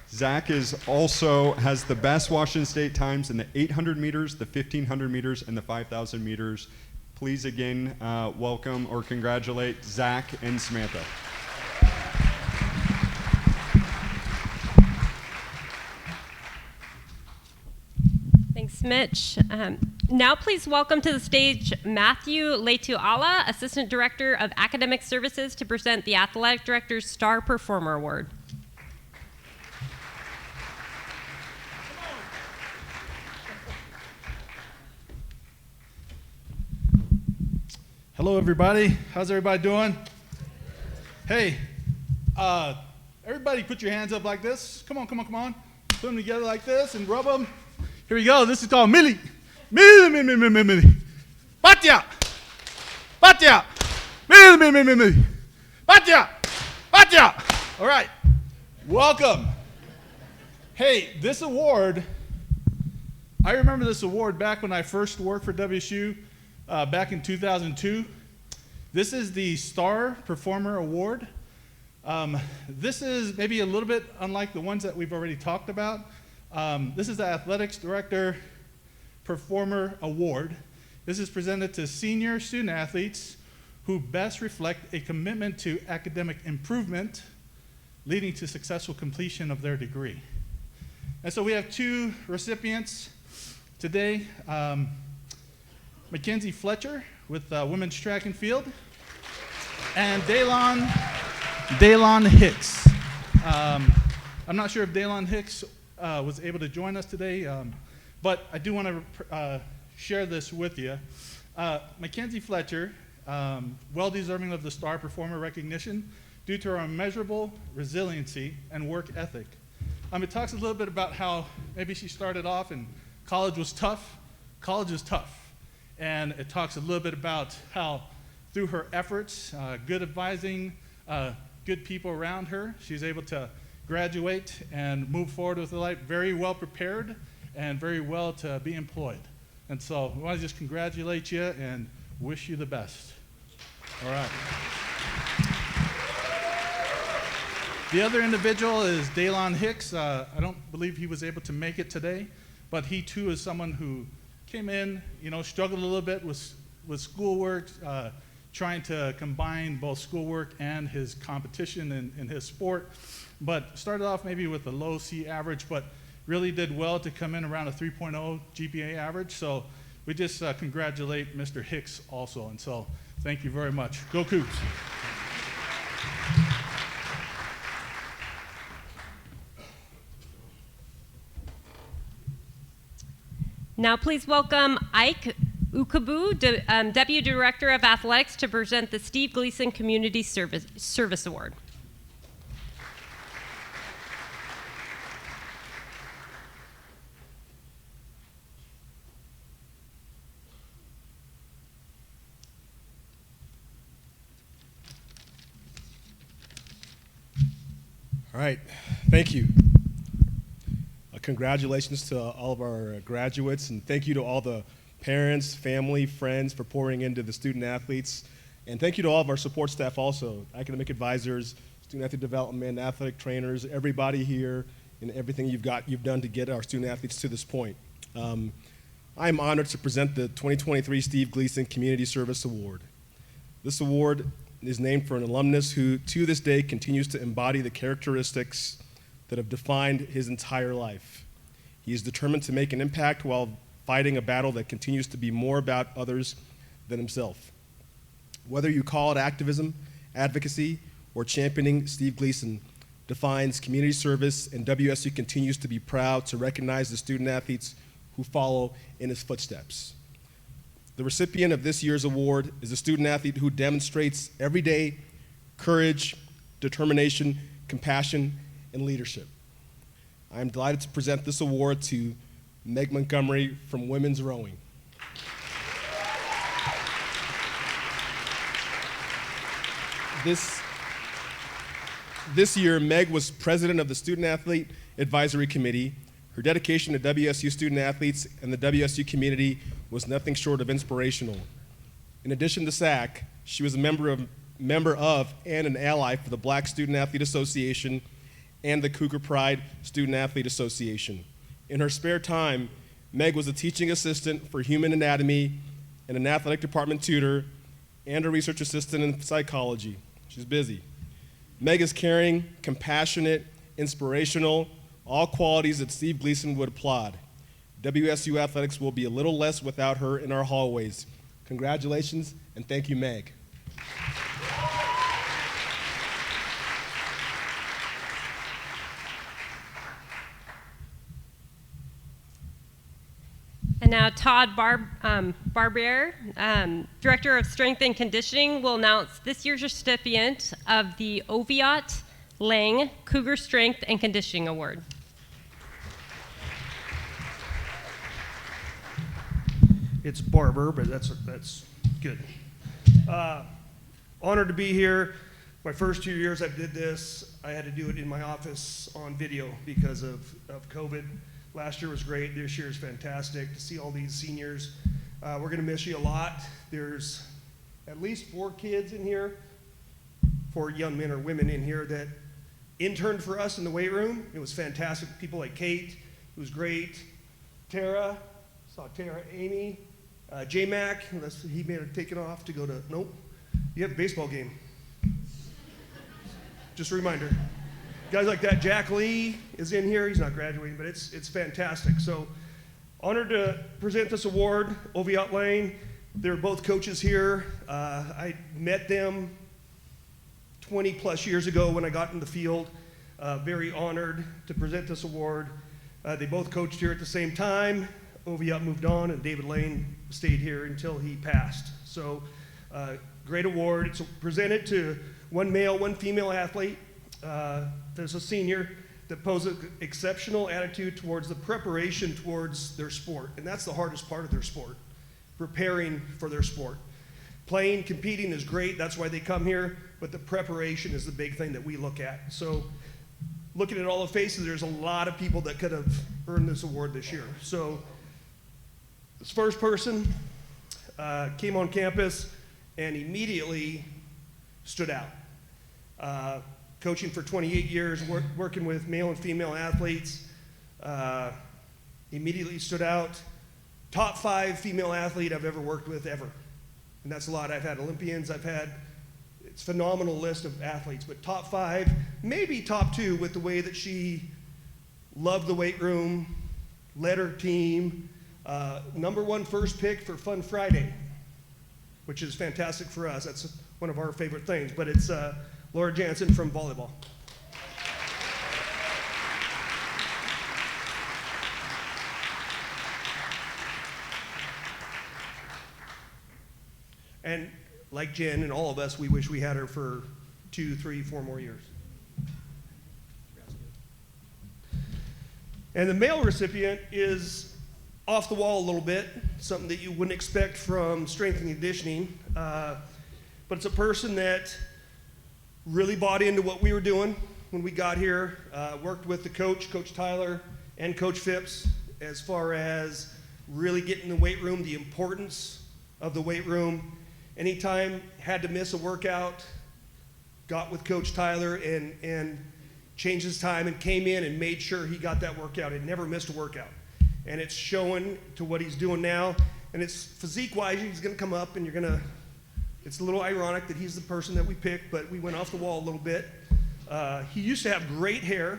Zach also has the best Washington State times in the 800 meters, the 1500 meters, and the 5,000 meters. Please again welcome or congratulate Zach and Samantha. Thanks, Mitch. Now please welcome to the stage Matthew Leituala, Assistant Director of Academic Services, to present the Athletic Director's Star Performer Award. Hello, everybody. How's everybody doing? Hey, everybody put your hands up like this. Come on, come on, come on. Put them together like this and rub them. Here we go. This is called Millie. Millie. Batya. Batya. Millie. Batya. Batya. All right. Welcome. Hey, this award, I remember this award back when I first worked for WSU back in 2002. This is the Star Performer Award. This is maybe a little bit unlike the ones that we've already talked about. This is the Athletics Director Performer Award. This is presented to senior student athletes who best reflect a commitment to academic improvement, leading to successful completion of their degree. And so we have two recipients today. Mackenzie Fletcher with women's track and field, and Daylon Hicks. I'm not sure if Daylon Hicks was able to join us today, but I do want to share this with you. Mackenzie Fletcher, well-deserving of the Star Performer recognition due to her immeasurable resiliency and work ethic. It talks a little bit about how maybe she started off and college was tough. College is tough. And it talks a little bit about how through her efforts, good advising, good people around her, she's able to graduate and move forward with her life very well prepared and very well to be employed. And so we want to just congratulate you and wish you the best. All right. The other individual is Daylon Hicks. I don't believe he was able to make it today, but he too is someone who came in, struggled a little bit with schoolwork, trying to combine both schoolwork and his competition in his sport, but started off maybe with a low C average, but really did well to come in around a 3.0 GPA average. So we just congratulate Mr. Hicks also. And so thank you very much. Go Cougs. Now please welcome Ike Ukabu, Deputy Director of Athletics, to present the Steve Gleason Community Service Award. All right, thank you. Congratulations to all of our graduates, and thank you to all the parents, family, friends for pouring into the student athletes. And thank you to all of our support staff also, academic advisors, student athlete development, athletic trainers, everybody here, and everything you've done to get our student athletes to this point. I'm honored to present the 2023 Steve Gleason Community Service Award. This award is named for an alumnus who, to this day, continues to embody the characteristics that have defined his entire life. He is determined to make an impact while fighting a battle that continues to be more about others than himself. Whether you call it activism, advocacy, or championing, Steve Gleason defines community service, and WSU continues to be proud to recognize the student athletes who follow in his footsteps. The recipient of this year's award is a student athlete who demonstrates everyday courage, determination, compassion, and leadership. I'm delighted to present this award to Meg Montgomery from women's rowing. This year, Meg was president of the Student Athlete Advisory Committee. Her dedication to WSU student athletes and the WSU community was nothing short of inspirational. In addition to SAC, she was a member of and an ally for the Black Student Athlete Association and the Cougar Pride Student Athlete Association. In her spare time, Meg was a teaching assistant for human anatomy and an athletic department tutor and a research assistant in psychology. She's busy. Meg is caring, compassionate, inspirational, all qualities that Steve Gleason would applaud. WSU athletics will be a little less without her in our hallways. Congratulations, and thank you, Meg. now Todd Barbier, Director of Strength and Conditioning, will announce this year's recipient of the Oviatt Lang Cougar Strength and Conditioning Award. It's Barber, but that's good. Honored to be here. My first 2 years I did this, I had to do it in my office on video because of COVID. Last year was great. This year is fantastic to see all these seniors. We're going to miss you a lot. There's at least 4 kids in here, 4 young men or women in here that interned for us in the weight room. It was fantastic. People like Kate, who was great. Tara, saw Tara, Amy, J-Mac, unless he may have taken off to go to, nope, you have a baseball game. Just a reminder. Guys like that, Jack Lee is in here. He's not graduating, but it's fantastic. So honored to present this award, Oviatt Lane. They're both coaches here. I met them 20 plus years ago when I got in the field. Very honored to present this award. They both coached here at the same time. Oviatt moved on and David Lane stayed here until he passed. So great award. It's presented to one male, one female athlete. There's a senior that poses an exceptional attitude towards the preparation towards their sport. And that's the hardest part of their sport, preparing for their sport. Playing, competing is great. That's why they come here. But the preparation is the big thing that we look at. So looking at all the faces, there's a lot of people that could have earned this award this year. So this first person came on campus and immediately stood out. Coaching for 28 years, working with male and female athletes, immediately stood out. Top 5 female athlete I've ever worked with ever. And that's a lot. I've had Olympians, it's a phenomenal list of athletes, but top 5, maybe top 2 with the way that she loved the weight room, led her team, number 1 first pick for Fun Friday, which is fantastic for us. That's one of our favorite things, but it's Laura Jansen from volleyball. And like Jen and all of us, we wish we had her for 2, 3, 4 more years. And the male recipient is off the wall a little bit, something that you wouldn't expect from strength and conditioning, but it's a person that really bought into what we were doing when we got here, worked with the coach, Coach Tyler, and Coach Phipps, as far as really getting the weight room, the importance of the weight room. Anytime had to miss a workout, got with Coach Tyler and changed his time and came in and made sure he got that workout and never missed a workout. And it's showing to what he's doing now. And it's physique-wise, he's going to come up and it's a little ironic that he's the person that we picked, but we went off the wall a little bit. He used to have great hair,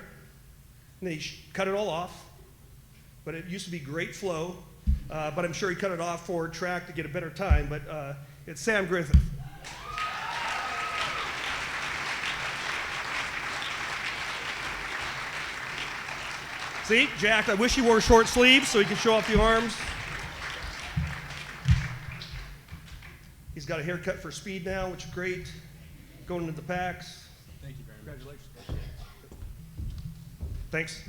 and then he cut it all off, but it used to be great flow, but I'm sure he cut it off for track to get a better time, but it's Sam Griffith. See, Jack, I wish he wore short sleeves so he could show off the arms. He's got a haircut for speed now, which is great. Going into the packs. Thank you very much. Congratulations. Thanks.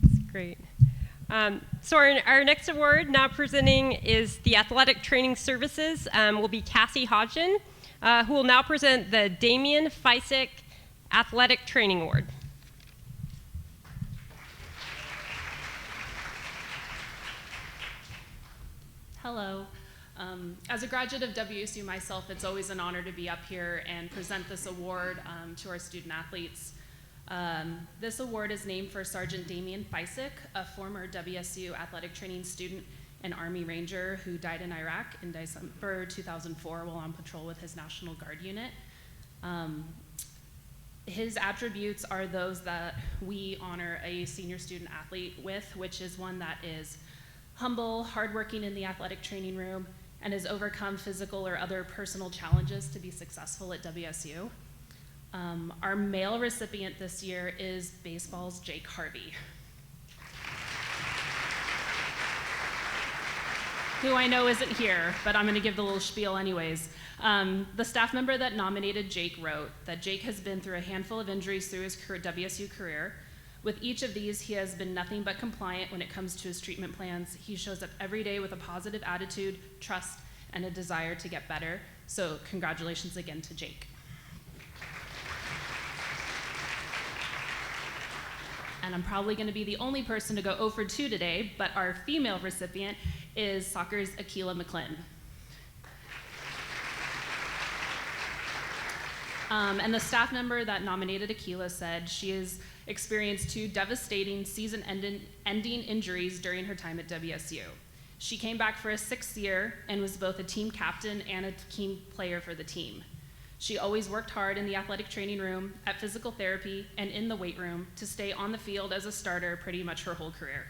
That's great. So our next award now presenting is the Athletic Training Services, will be Cassie Hodgson, who will now present the Damian Fisick Athletic Training Award. Hello. As a graduate of WSU myself, it's always an honor to be up here and present this award to our student athletes. This award is named for Sergeant Damian Fisick, a former WSU athletic training student and Army Ranger who died in Iraq in December 2004 while on patrol with his National Guard unit. His attributes are those that we honor a senior student athlete with, which is one that is humble, hardworking in the athletic training room, and has overcome physical or other personal challenges to be successful at WSU. Our male recipient this year is baseball's Jake Harvey, who I know isn't here, but I'm gonna give the little spiel anyways. The staff member that nominated Jake wrote that Jake has been through a handful of injuries through his WSU career. With each of these, he has been nothing but compliant when it comes to his treatment plans. He shows up every day with a positive attitude, trust, and a desire to get better. So congratulations again to Jake. And I'm probably gonna be the only person to go 0 for 2 today, but our female recipient is soccer's Akila McClin. And the staff member that nominated Akila said she has experienced 2 devastating season-ending injuries during her time at WSU. She came back for a 6th year and was both a team captain and a team player for the team. She always worked hard in the athletic training room, at physical therapy, and in the weight room to stay on the field as a starter pretty much her whole career.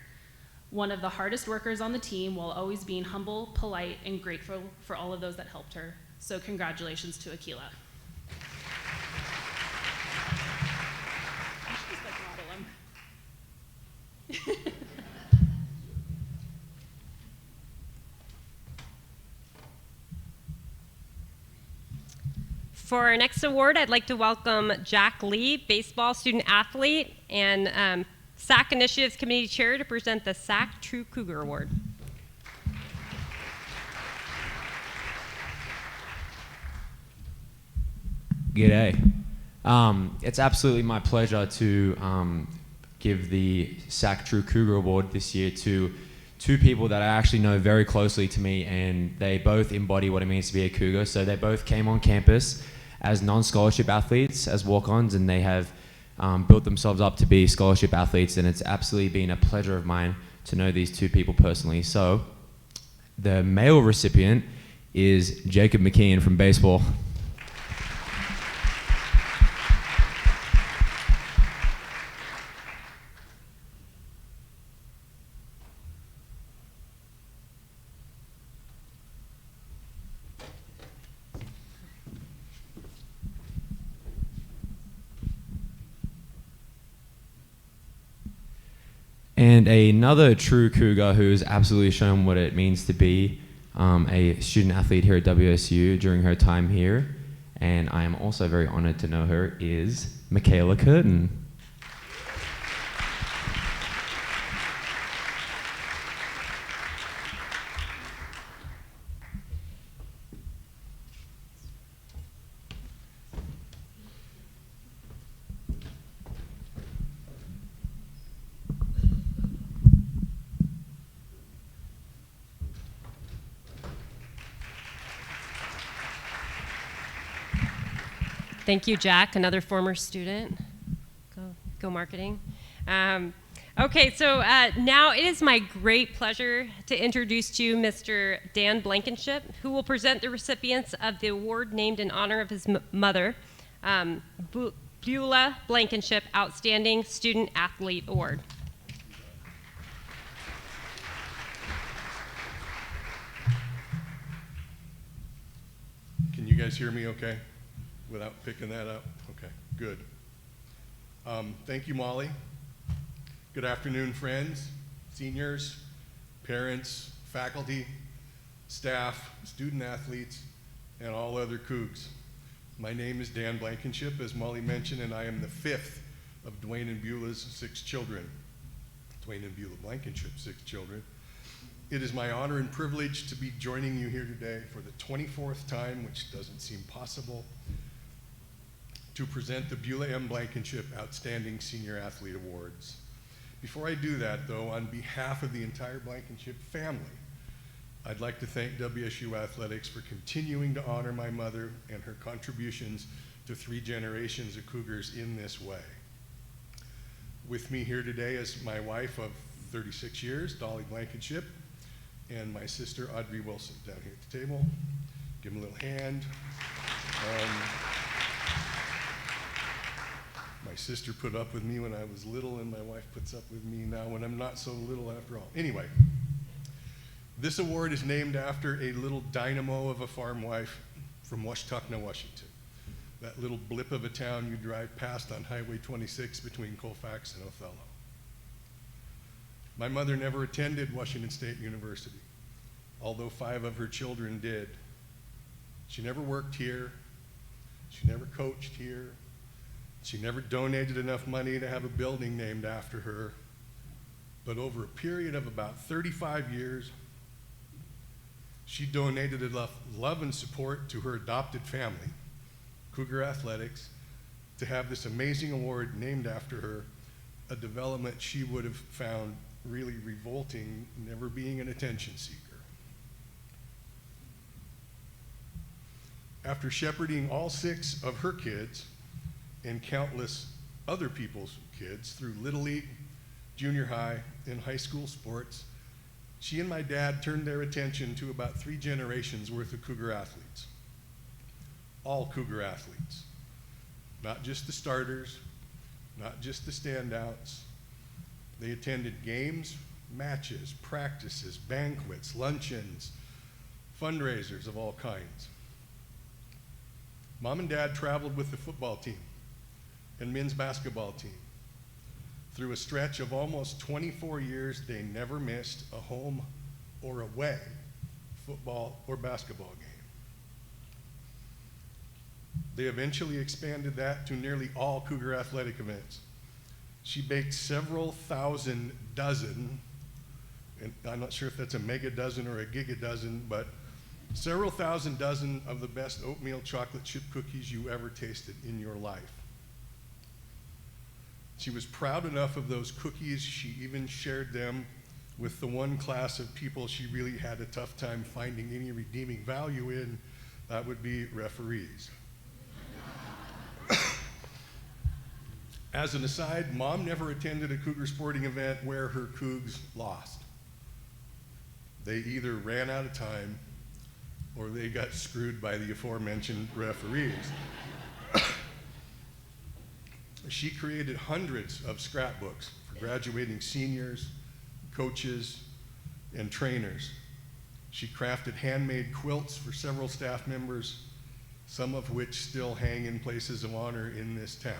One of the hardest workers on the team while always being humble, polite, and grateful for all of those that helped her. So congratulations to Akila. For our next award, I'd like to welcome Jack Lee, baseball student athlete and SAC Initiatives Committee Chair, to present the SAC True Cougar Award. G'day. It's absolutely my pleasure to give the SAC True Cougar Award this year to 2 people that I actually know very closely to me, and they both embody what it means to be a Cougar. So they both came on campus as non-scholarship athletes, as walk-ons, and they have built themselves up to be scholarship athletes, and it's absolutely been a pleasure of mine to know these 2 people personally. So the male recipient is Jacob McKeon from baseball. And another true Cougar who's absolutely shown what it means to be a student athlete here at WSU during her time here, and I am also very honored to know her, is Michaela Curtin. Thank you, Jack, another former student. Go marketing. Okay, so now it is my great pleasure to introduce to you Mr. Dan Blankenship, who will present the recipients of the award named in honor of his mother, Beulah Blankenship Outstanding Student Athlete Award. Can you guys hear me okay? Without picking that up? Okay, good. Thank you, Molly. Good afternoon, friends, seniors, parents, faculty, staff, student athletes, and all other Cougs. My name is Dan Blankenship, as Molly mentioned, and I am the 5th of Dwayne and Beulah's 6 children. Dwayne and Beulah Blankenship's 6 children. It is my honor and privilege to be joining you here today for the 24th time, which doesn't seem possible, to present the Beulah M. Blankenship Outstanding Senior Athlete Awards. Before I do that, though, on behalf of the entire Blankenship family, I'd like to thank WSU Athletics for continuing to honor my mother and her contributions to 3 generations of Cougars in this way. With me here today is my wife of 36 years, Dolly Blankenship, and my sister, Audrey Wilson, down here at the table. Give them a little hand. My sister put up with me when I was little, and my wife puts up with me now when I'm not so little after all. Anyway, This award is named after a little dynamo of a farm wife from Washtenaw, Washington. That little blip of a town you drive past on Highway 26 between Colfax and Othello. My mother never attended Washington State University, although 5 of her children did. She never worked here. She never coached here. She never donated enough money to have a building named after her. But over a period of about 35 years, she donated enough love and support to her adopted family, Cougar Athletics, to have this amazing award named after her, a development she would have found really revolting, never being an attention seeker. After shepherding all 6 of her kids and countless other people's kids through Little League, junior high, and high school sports, she and my dad turned their attention to about 3 generations worth of Cougar athletes. All Cougar athletes. Not just the starters, not just the standouts. They attended games, matches, practices, banquets, luncheons, fundraisers of all kinds. Mom and Dad traveled with the football team and men's basketball team. Through a stretch of almost 24 years, they never missed a home or away football or basketball game. They eventually expanded that to nearly all Cougar athletic events. She baked several thousand dozen, and I'm not sure if that's a mega dozen or a giga dozen, but several thousand dozen of the best oatmeal chocolate chip cookies you ever tasted in your life. She was proud enough of those cookies, she even shared them with the one class of people she really had a tough time finding any redeeming value in. That would be referees. As an aside, Mom never attended a Cougar sporting event where her Cougs lost. They either ran out of time or they got screwed by the aforementioned referees. She created hundreds of scrapbooks for graduating seniors, coaches, and trainers. She crafted handmade quilts for several staff members, some of which still hang in places of honor in this town.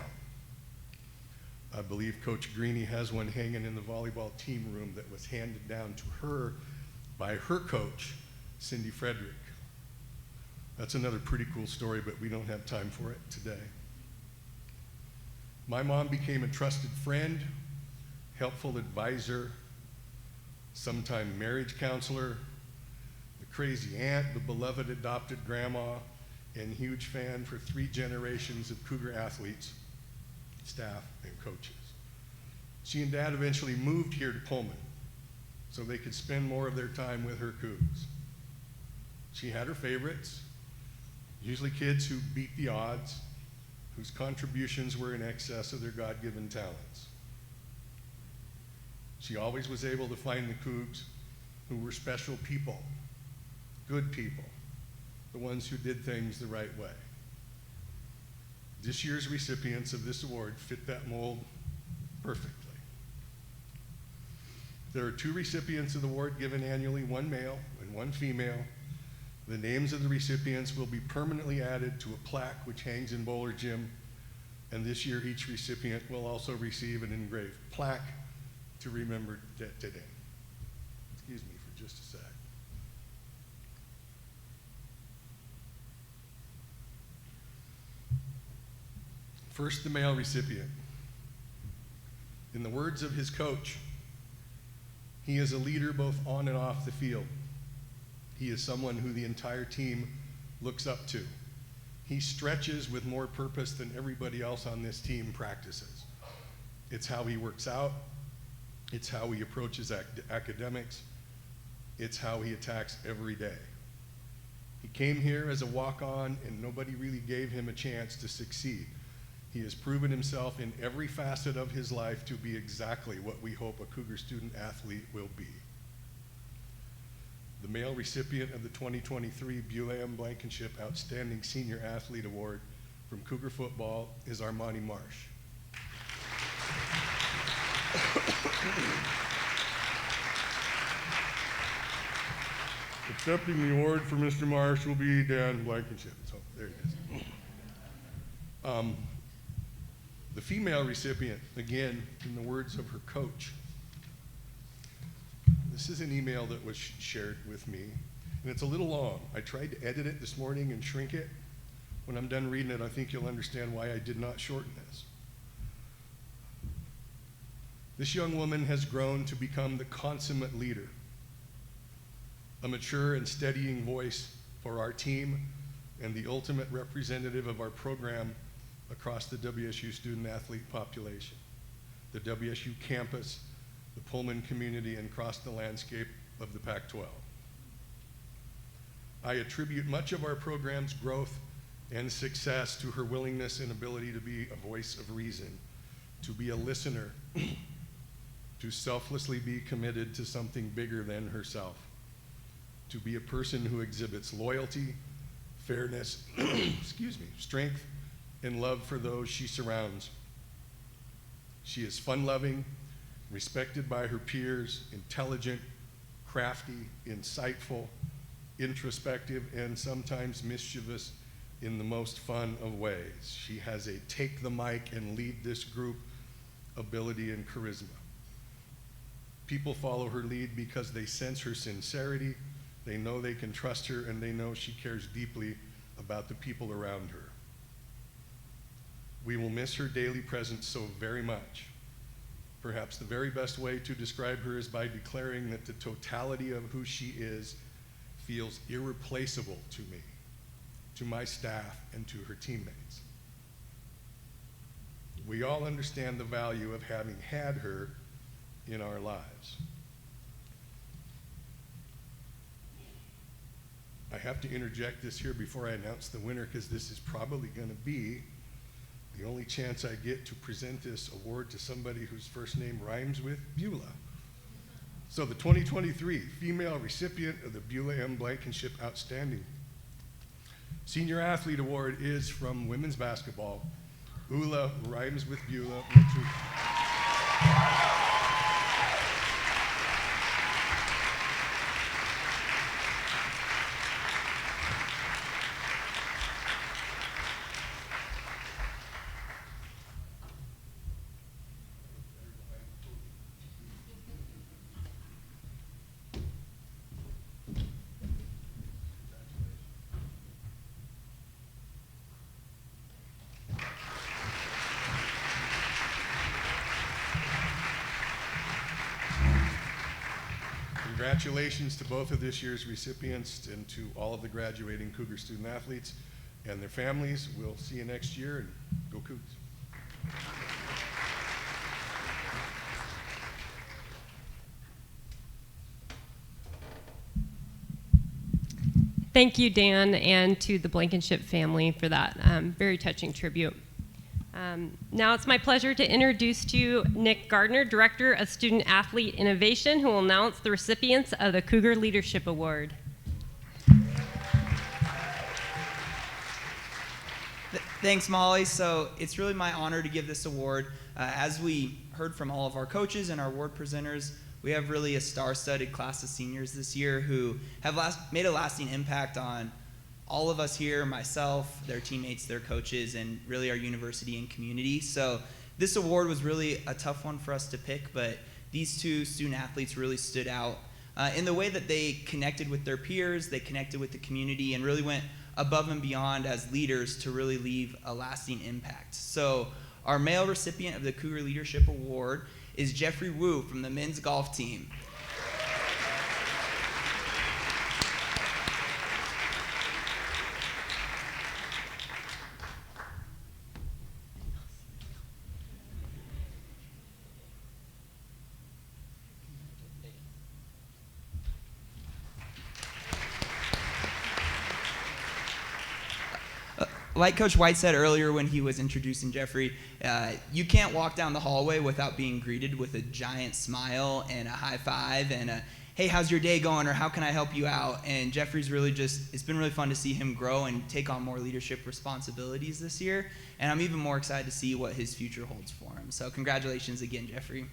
I believe Coach Greeny has one hanging in the volleyball team room that was handed down to her by her coach, Cindy Frederick. That's another pretty cool story, but we don't have time for it today. My mom became a trusted friend, helpful advisor, sometime marriage counselor, the crazy aunt, the beloved adopted grandma, and huge fan for 3 generations of Cougar athletes, staff, and coaches. She and Dad eventually moved here to Pullman so they could spend more of their time with her Cougs. She had her favorites, usually kids who beat the odds, whose contributions were in excess of their God-given talents. She always was able to find the Cougs who were special people, good people, the ones who did things the right way. This year's recipients of this award fit that mold perfectly. There are 2 recipients of the award given annually, 1 male and 1 female. The names of the recipients will be permanently added to a plaque which hangs in Bowler Gym, and this year each recipient will also receive an engraved plaque to remember today. Excuse me for just a sec. First, the male recipient. In the words of his coach, he is a leader both on and off the field. He is someone who the entire team looks up to. He stretches with more purpose than everybody else on this team practices. It's how he works out. It's how he approaches academics. It's how he attacks every day. He came here as a walk-on and nobody really gave him a chance to succeed. He has proven himself in every facet of his life to be exactly what we hope a Cougar student athlete will be. The male recipient of the 2023 Blankenship Outstanding Senior Athlete Award from Cougar Football is Armani Marsh. Accepting the award for Mr. Marsh will be Dan Blankenship. So there it is. The female recipient, again, in the words of her coach. This is an email that was shared with me, and it's a little long. I tried to edit it this morning and shrink it. When I'm done reading it, I think you'll understand why I did not shorten this. This young woman has grown to become the consummate leader, a mature and steadying voice for our team, and the ultimate representative of our program across the WSU student-athlete population, the WSU campus, the Pullman community, and across the landscape of the Pac-12. I attribute much of our program's growth and success to her willingness and ability to be a voice of reason, to be a listener, to selflessly be committed to something bigger than herself, to be a person who exhibits loyalty, fairness, excuse me, strength, and love for those she surrounds. She is fun-loving, respected by her peers, intelligent, crafty, insightful, introspective, and sometimes mischievous in the most fun of ways. She has a take the mic and lead this group ability and charisma. People follow her lead because they sense her sincerity, they know they can trust her, and they know she cares deeply about the people around her. We will miss her daily presence so very much. Perhaps the very best way to describe her is by declaring that the totality of who she is feels irreplaceable to me, to my staff, and to her teammates. We all understand the value of having had her in our lives. I have to interject this here before I announce the winner, because this is probably going to be the only chance I get to present this award to somebody whose first name rhymes with Beulah. So the 2023 female recipient of the Beulah M. Blankenship Outstanding Senior Athlete Award is from women's basketball. Ula rhymes with Beulah. Congratulations to both of this year's recipients and to all of the graduating Cougar student athletes and their families. We'll see you next year, and go Cougs. Thank you, Dan, and to the Blankenship family for that very touching tribute. Now it's my pleasure to introduce to you Nick Gardner, Director of Student Athlete Innovation, who will announce the recipients of the Cougar Leadership Award. Thanks, Molly. So it's really my honor to give this award. As we heard from all of our coaches and our award presenters, we have really a star-studded class of seniors this year who have made a lasting impact on all of us here, myself, their teammates, their coaches, and really our university and community. So this award was really a tough one for us to pick, but these two student athletes really stood out in the way that they connected with their peers, they connected with the community, and really went above and beyond as leaders to really leave a lasting impact. So our male recipient of the Cougar Leadership Award is Jeffrey Wu from the men's golf team. Like Coach White said earlier when he was introducing Jeffrey, you can't walk down the hallway without being greeted with a giant smile and a high five and a, hey, how's your day going, or how can I help you out? And Jeffrey's really it's been really fun to see him grow and take on more leadership responsibilities this year. And I'm even more excited to see what his future holds for him. So congratulations again, Jeffrey.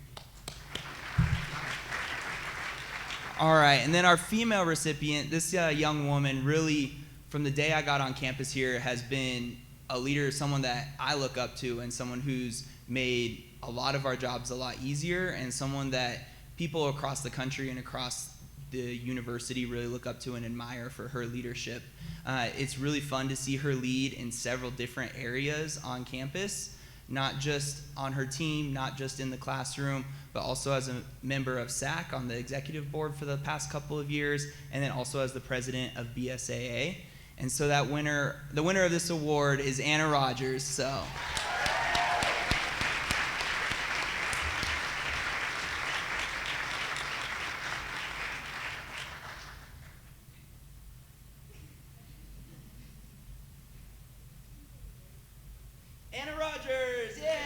All right, and then our female recipient, this young woman really, from the day I got on campus here, has been a leader, someone that I look up to, and someone who's made a lot of our jobs a lot easier, and someone that people across the country and across the university really look up to and admire for her leadership. It's really fun to see her lead in several different areas on campus, not just on her team, not just in the classroom, but also as a member of SAC on the executive board for the past couple of years, and then also as the president of BSAA. And so the winner of this award is Anna Rogers. So. Anna Rogers, yay!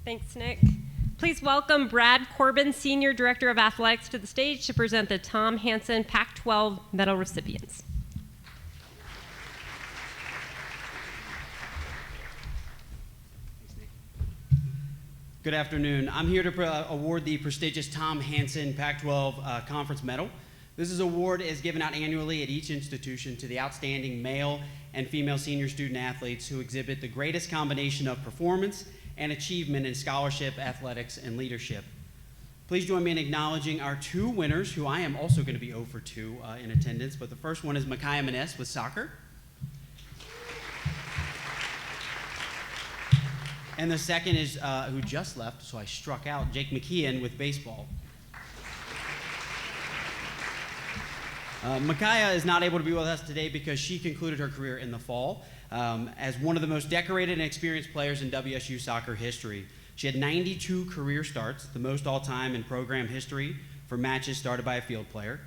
Thanks, Nick. Please welcome Brad Corbin, Senior Director of Athletics, to the stage to present the Tom Hansen Pac-12 medal recipients. Good afternoon. I'm here to award the prestigious Tom Hansen Pac-12 Conference Medal. This award is given out annually at each institution to the outstanding male and female senior student athletes who exhibit the greatest combination of performance and achievement in scholarship, athletics, and leadership. Please join me in acknowledging our two winners, who I am also going to be 0 for 2 in attendance, but the first one is Micaiah Maness with soccer. And the second is, who just left, so I struck out, Jake McKeon with baseball. Micaiah is not able to be with us today because she concluded her career in the fall as one of the most decorated and experienced players in WSU soccer history. She had 92 career starts, the most all-time in program history for matches started by a field player.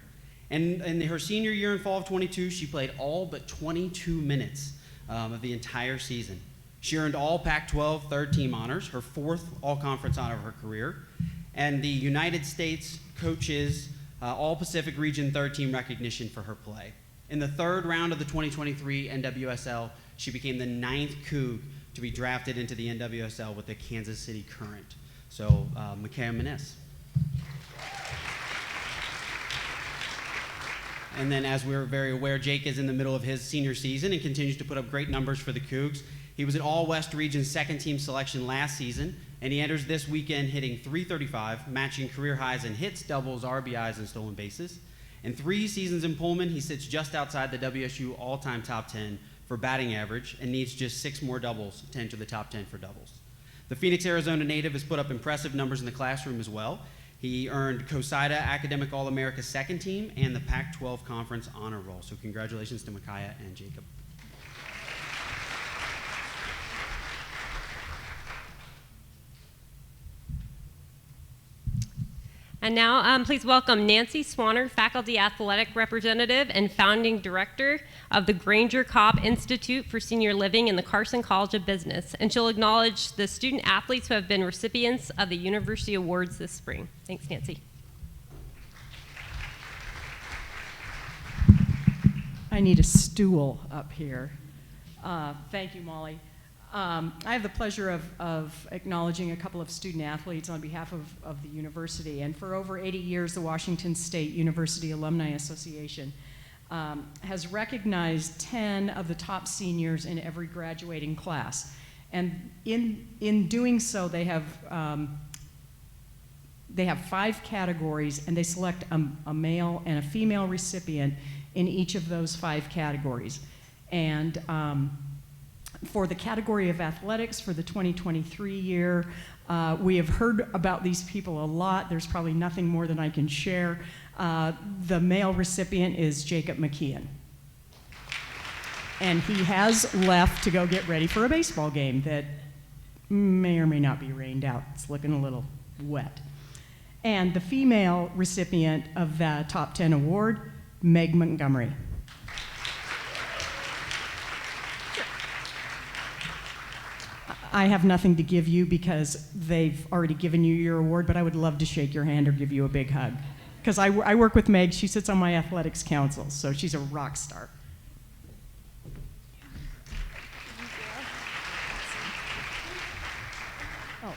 And in her senior year in fall of 22, she played all but 22 minutes of the entire season. She earned all Pac-12 third team honors, her fourth all-conference honor of her career, and the United States Coaches All-Pacific Region third team recognition for her play. In the third round of the 2023 NWSL, she became the 9th Coug to be drafted into the NWSL with the Kansas City Current. So, Micaiah Maness. And then, as we're very aware, Jake is in the middle of his senior season and continues to put up great numbers for the Cougs. He was an All-West Region second team selection last season, and he enters this weekend hitting .335, matching career highs in hits, doubles, RBIs, and stolen bases. In 3 seasons in Pullman, he sits just outside the WSU all-time top 10 for batting average and needs just 6 more doubles to enter the top 10 for doubles. The Phoenix, Arizona native has put up impressive numbers in the classroom as well. He earned COSIDA Academic All-America second team and the Pac-12 Conference Honor Roll. So congratulations to Micaiah and Jacob. And now, please welcome Nancy Swanner, Faculty Athletic Representative and Founding Director of the Granger Cobb Institute for Senior Living in the Carson College of Business. And she'll acknowledge the student athletes who have been recipients of the University Awards this spring. Thanks, Nancy. I need a stool up here. Thank you, Molly. I have the pleasure of acknowledging a couple of student athletes on behalf of the university. And for over 80 years, the Washington State University Alumni Association has recognized 10 of the top seniors in every graduating class. And in doing so, they have 5 categories, and they select a male and a female recipient in each of those 5 categories. And for the category of athletics for the 2023 year, we have heard about these people a lot. There's probably nothing more than I can share. The male recipient is Jacob McKeon. And he has left to go get ready for a baseball game that may or may not be rained out. It's looking a little wet. And the female recipient of the Top 10 award, Meg Montgomery. I have nothing to give you because they've already given you your award, but I would love to shake your hand or give you a big hug. because I work with Meg. She sits on my athletics council, so she's a rock star. Oh.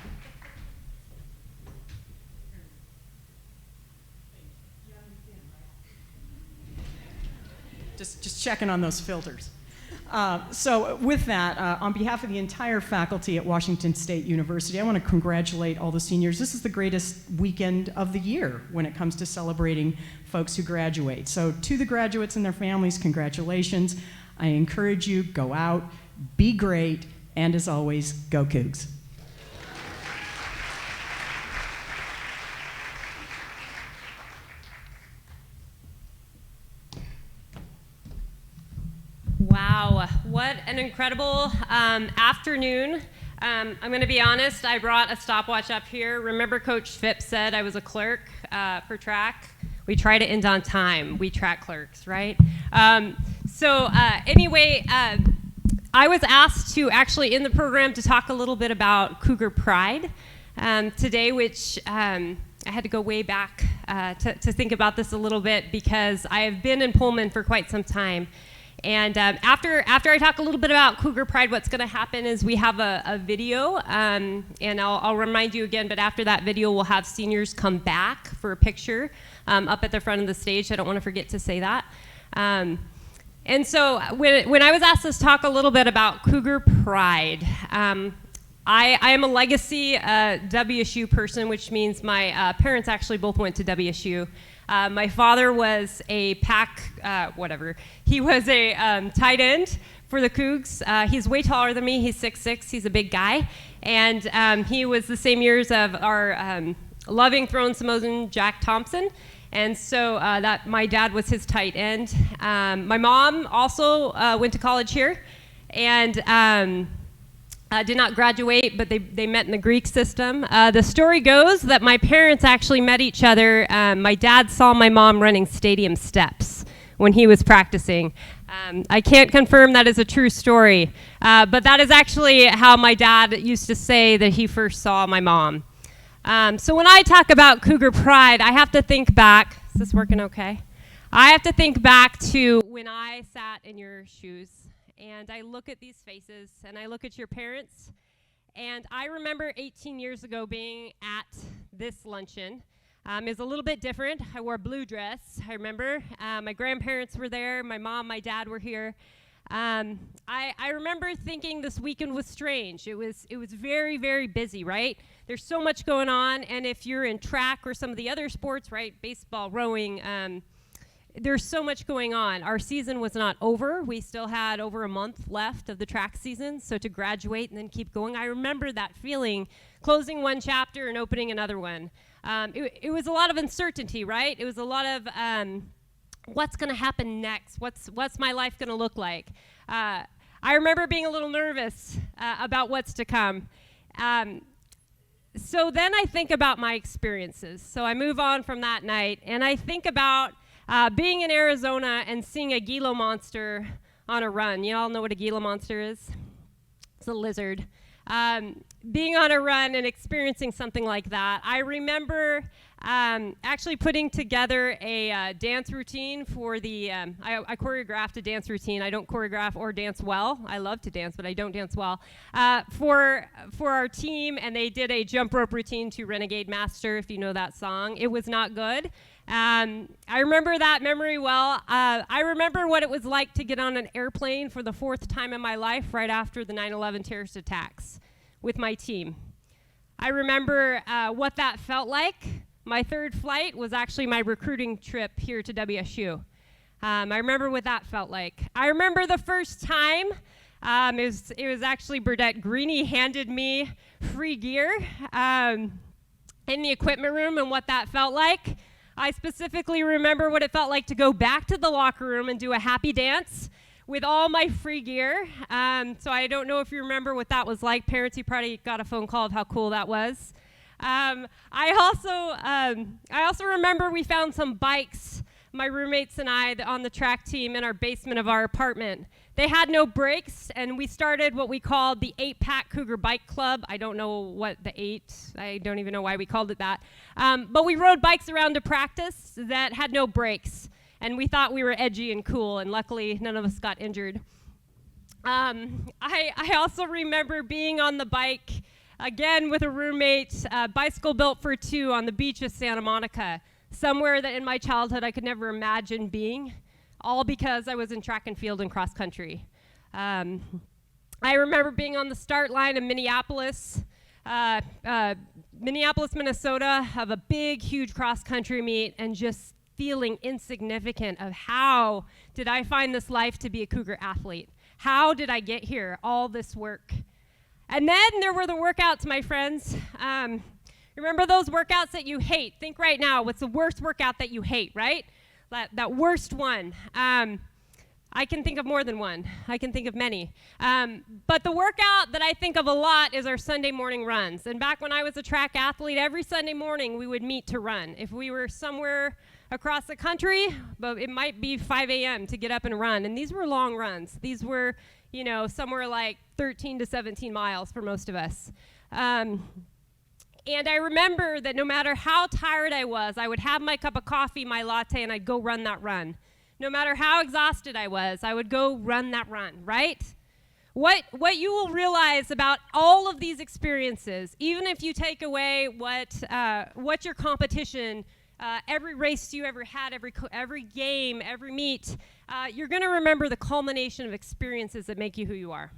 Just checking on those filters. So with that, on behalf of the entire faculty at Washington State University, I want to congratulate all the seniors. This is the greatest weekend of the year when it comes to celebrating folks who graduate. So to the graduates and their families, congratulations. I encourage you, go out, be great, and as always, go Cougs. Wow, what an incredible afternoon. I'm going to be honest, I brought a stopwatch up here. Remember Coach Phipps said I was a clerk for track? We try to end on time. We track clerks, right? Anyway, I was asked to actually in the program to talk a little bit about Cougar Pride today, which I had to go way back to think about this a little bit because I have been in Pullman for quite some time. And after I talk a little bit about Cougar Pride, what's going to happen is we have a video, and I'll remind you again, but after that video, we'll have seniors come back for a picture up at the front of the stage. I don't want to forget to say that. And so when I was asked to talk a little bit about Cougar Pride, I am a legacy WSU person, which means my parents actually both went to WSU. My father was a he was a tight end for the Cougs. He's way taller than me. He's 6'6". He's a big guy. And he was the same years of our loving Throne Samoan Jack Thompson. And so that my dad was his tight end. My mom also went to college here and did not graduate, but they met in the Greek system. The story goes that my parents actually met each other. My dad saw my mom running stadium steps when he was practicing. I can't confirm that is a true story, but that is actually how my dad used to say that he first saw my mom. So when I talk about Cougar Pride, I have to think back. Is this working okay? I have to think back to when I sat in your shoes. And I look at these faces, and I look at your parents, and I remember 18 years ago being at this luncheon. It was a little bit different. I wore a blue dress, I remember. My grandparents were there. My mom, my dad were here. I remember thinking this weekend was strange. It was very, very busy, right? There's so much going on, and if you're in track or some of the other sports, right, baseball, rowing, there's so much going on. Our season was not over. We still had over a month left of the track season, so to graduate and then keep going, I remember that feeling, closing one chapter and opening another one. It was a lot of uncertainty, right? It was a lot of what's going to happen next? What's my life going to look like? I remember being a little nervous about what's to come. So then I think about my experiences. So I move on from that night, and I think about being in Arizona and seeing a Gila monster on a run. You all know what a Gila monster is? It's a lizard. Being on a run and experiencing something like that. I remember actually putting together a dance routine for the, I choreographed a dance routine. I don't choreograph or dance well. I love to dance, but I don't dance well. For our team, and they did a jump rope routine to Renegade Master, if you know that song. It was not good. I remember that memory well. I remember what it was like to get on an airplane for the 4th time in my life right after the 9/11 terrorist attacks with my team. I remember what that felt like. My 3rd flight was actually my recruiting trip here to WSU. I remember what that felt like. I remember the first time, it was actually Burdette Greeny handed me free gear in the equipment room and what that felt like. I specifically remember what it felt like to go back to the locker room and do a happy dance with all my free gear. So I don't know if you remember what that was like. Parents, you probably got a phone call of how cool that was. I also remember we found some bikes my roommates and I on the track team in our basement of our apartment. They had no brakes, and we started what we called the 8-Pack Cougar Bike Club. I don't know what I don't even know why we called it that. But we rode bikes around to practice that had no brakes, and we thought we were edgy and cool, and luckily none of us got injured. I also remember being on the bike, again with a roommate, bicycle built for two on the beach of Santa Monica, somewhere that in my childhood I could never imagine being, all because I was in track and field and cross country. I remember being on the start line in Minneapolis, Minnesota, of a big, huge cross country meet, and just feeling insignificant of how did I find this life to be a Cougar athlete? How did I get here? All this work. And then there were the workouts, my friends. Remember those workouts that you hate? Think right now, what's the worst workout that you hate, right? That worst one. I can think of more than one. I can think of many. But the workout that I think of a lot is our Sunday morning runs. And back when I was a track athlete, every Sunday morning we would meet to run. If we were somewhere across the country, but it might be 5 a.m. to get up and run. And these were long runs. These were, somewhere like 13 to 17 miles for most of us. And I remember that no matter how tired I was, I would have my cup of coffee, my latte, and I'd go run that run. No matter how exhausted I was, I would go run that run, right? What you will realize about all of these experiences, even if you take away what your competition, every race you ever had, every game, every meet, you're going to remember the culmination of experiences that make you who you are.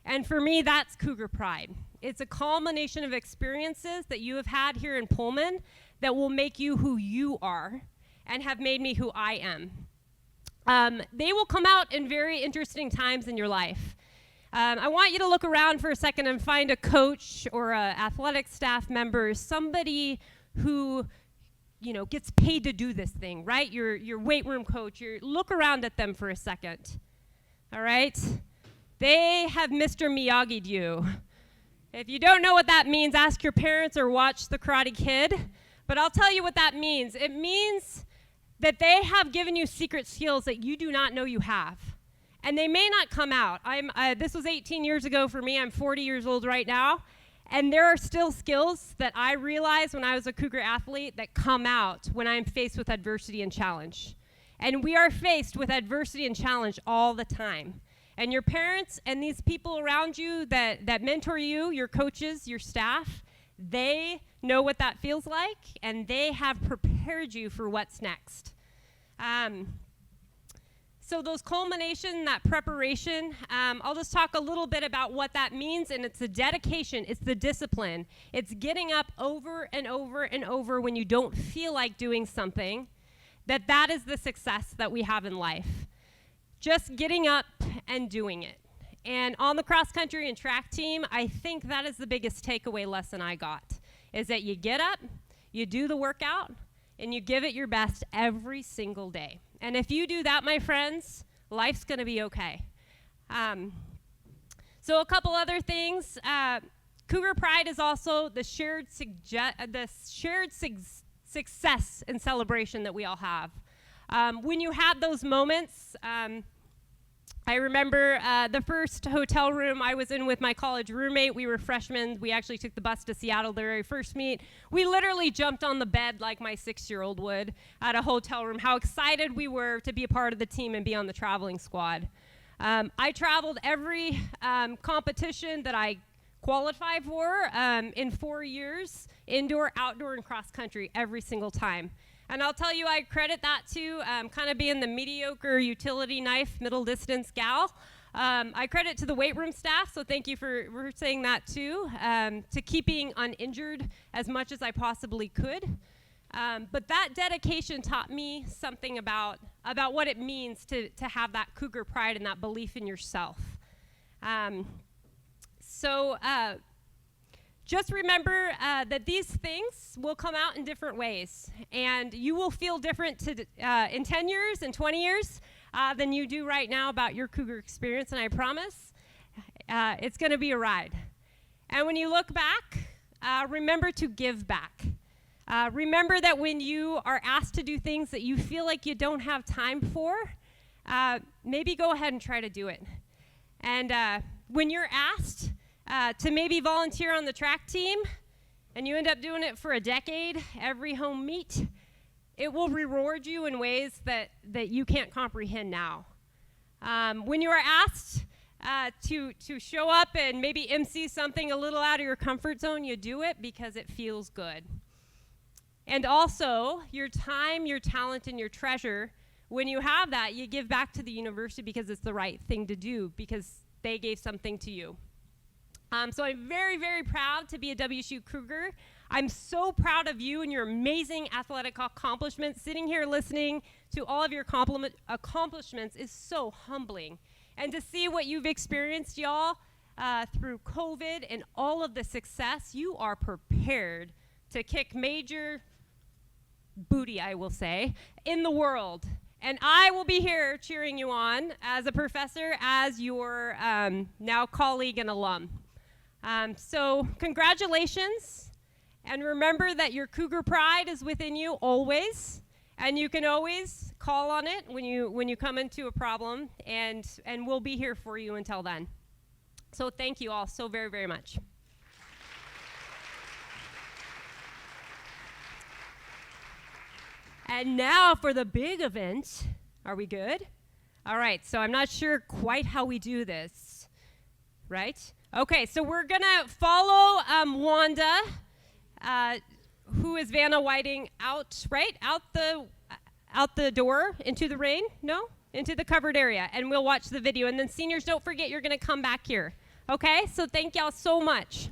And for me, that's Cougar Pride. It's a culmination of experiences that you have had here in Pullman that will make you who you are and have made me who I am. They will come out in very interesting times in your life. I want you to look around for a second and find a coach or an athletic staff member, somebody who gets paid to do this thing, right? Your weight room coach. Look around at them for a second, all right? They have Mr. Miyagi'd you. If you don't know what that means, ask your parents or watch The Karate Kid. But I'll tell you what that means. It means that they have given you secret skills that you do not know you have. And they may not come out. This was 18 years ago for me. I'm 40 years old right now. And there are still skills that I realized when I was a Cougar athlete that come out when I'm faced with adversity and challenge. And we are faced with adversity and challenge all the time. And your parents and these people around you that mentor you, your coaches, your staff, they know what that feels like, and they have prepared you for what's next. So those culmination, that preparation, I'll just talk a little bit about what that means, and it's the dedication, it's the discipline. It's getting up over and over and over when you don't feel like doing something, that is the success that we have in life. Just getting up and doing it. And on the cross country and track team, I think that is the biggest takeaway lesson I got, is that you get up, you do the workout, and you give it your best every single day. And if you do that, my friends, life's going to be okay. So a couple other things. Cougar Pride is also the shared success and celebration that we all have. When you have those moments, I remember the first hotel room I was in with my college roommate. We were freshmen. We actually took the bus to Seattle the very first meet. We literally jumped on the bed like my 6-year-old would at a hotel room. How excited we were to be a part of the team and be on the traveling squad. I traveled every competition that I qualified for in 4 years, indoor, outdoor, and cross country every single time. And I'll tell you, I credit that to kind of being the mediocre utility knife, middle distance gal. I credit to the weight room staff, so thank you for saying that too, to keeping uninjured as much as I possibly could. But that dedication taught me something about what it means to have that Cougar pride and that belief in yourself. Just remember that these things will come out in different ways, and you will feel different in 10 years and 20 years than you do right now about your Cougar experience, and I promise it's going to be a ride. And when you look back, remember to give back. Remember that when you are asked to do things that you feel like you don't have time for, maybe go ahead and try to do it. And when you're asked to maybe volunteer on the track team, and you end up doing it for a decade, every home meet, it will reward you in ways that you can't comprehend now. When you are asked to show up and maybe MC something a little out of your comfort zone, you do it because it feels good. And also, your time, your talent, and your treasure, when you have that, you give back to the university because it's the right thing to do, because they gave something to you. So I'm very, very proud to be a WSU Cougar. I'm so proud of you and your amazing athletic accomplishments. Sitting here listening to all of your accomplishments is so humbling. And to see what you've experienced, y'all, through COVID and all of the success, you are prepared to kick major booty, I will say, in the world. And I will be here cheering you on as a professor, as your now colleague and alum. So congratulations, and remember that your Cougar Pride is within you always, and you can always call on it when you come into a problem, and we'll be here for you until then. So thank you all so very, very much. And now for the big event. Are we good? All right, so I'm not sure quite how we do this, right? Okay, so we're gonna follow Wanda, who is Vanna Whiting, out the door into the rain? No? Into the covered area, and we'll watch the video. And then seniors, don't forget, you're gonna come back here. Okay, so thank y'all so much.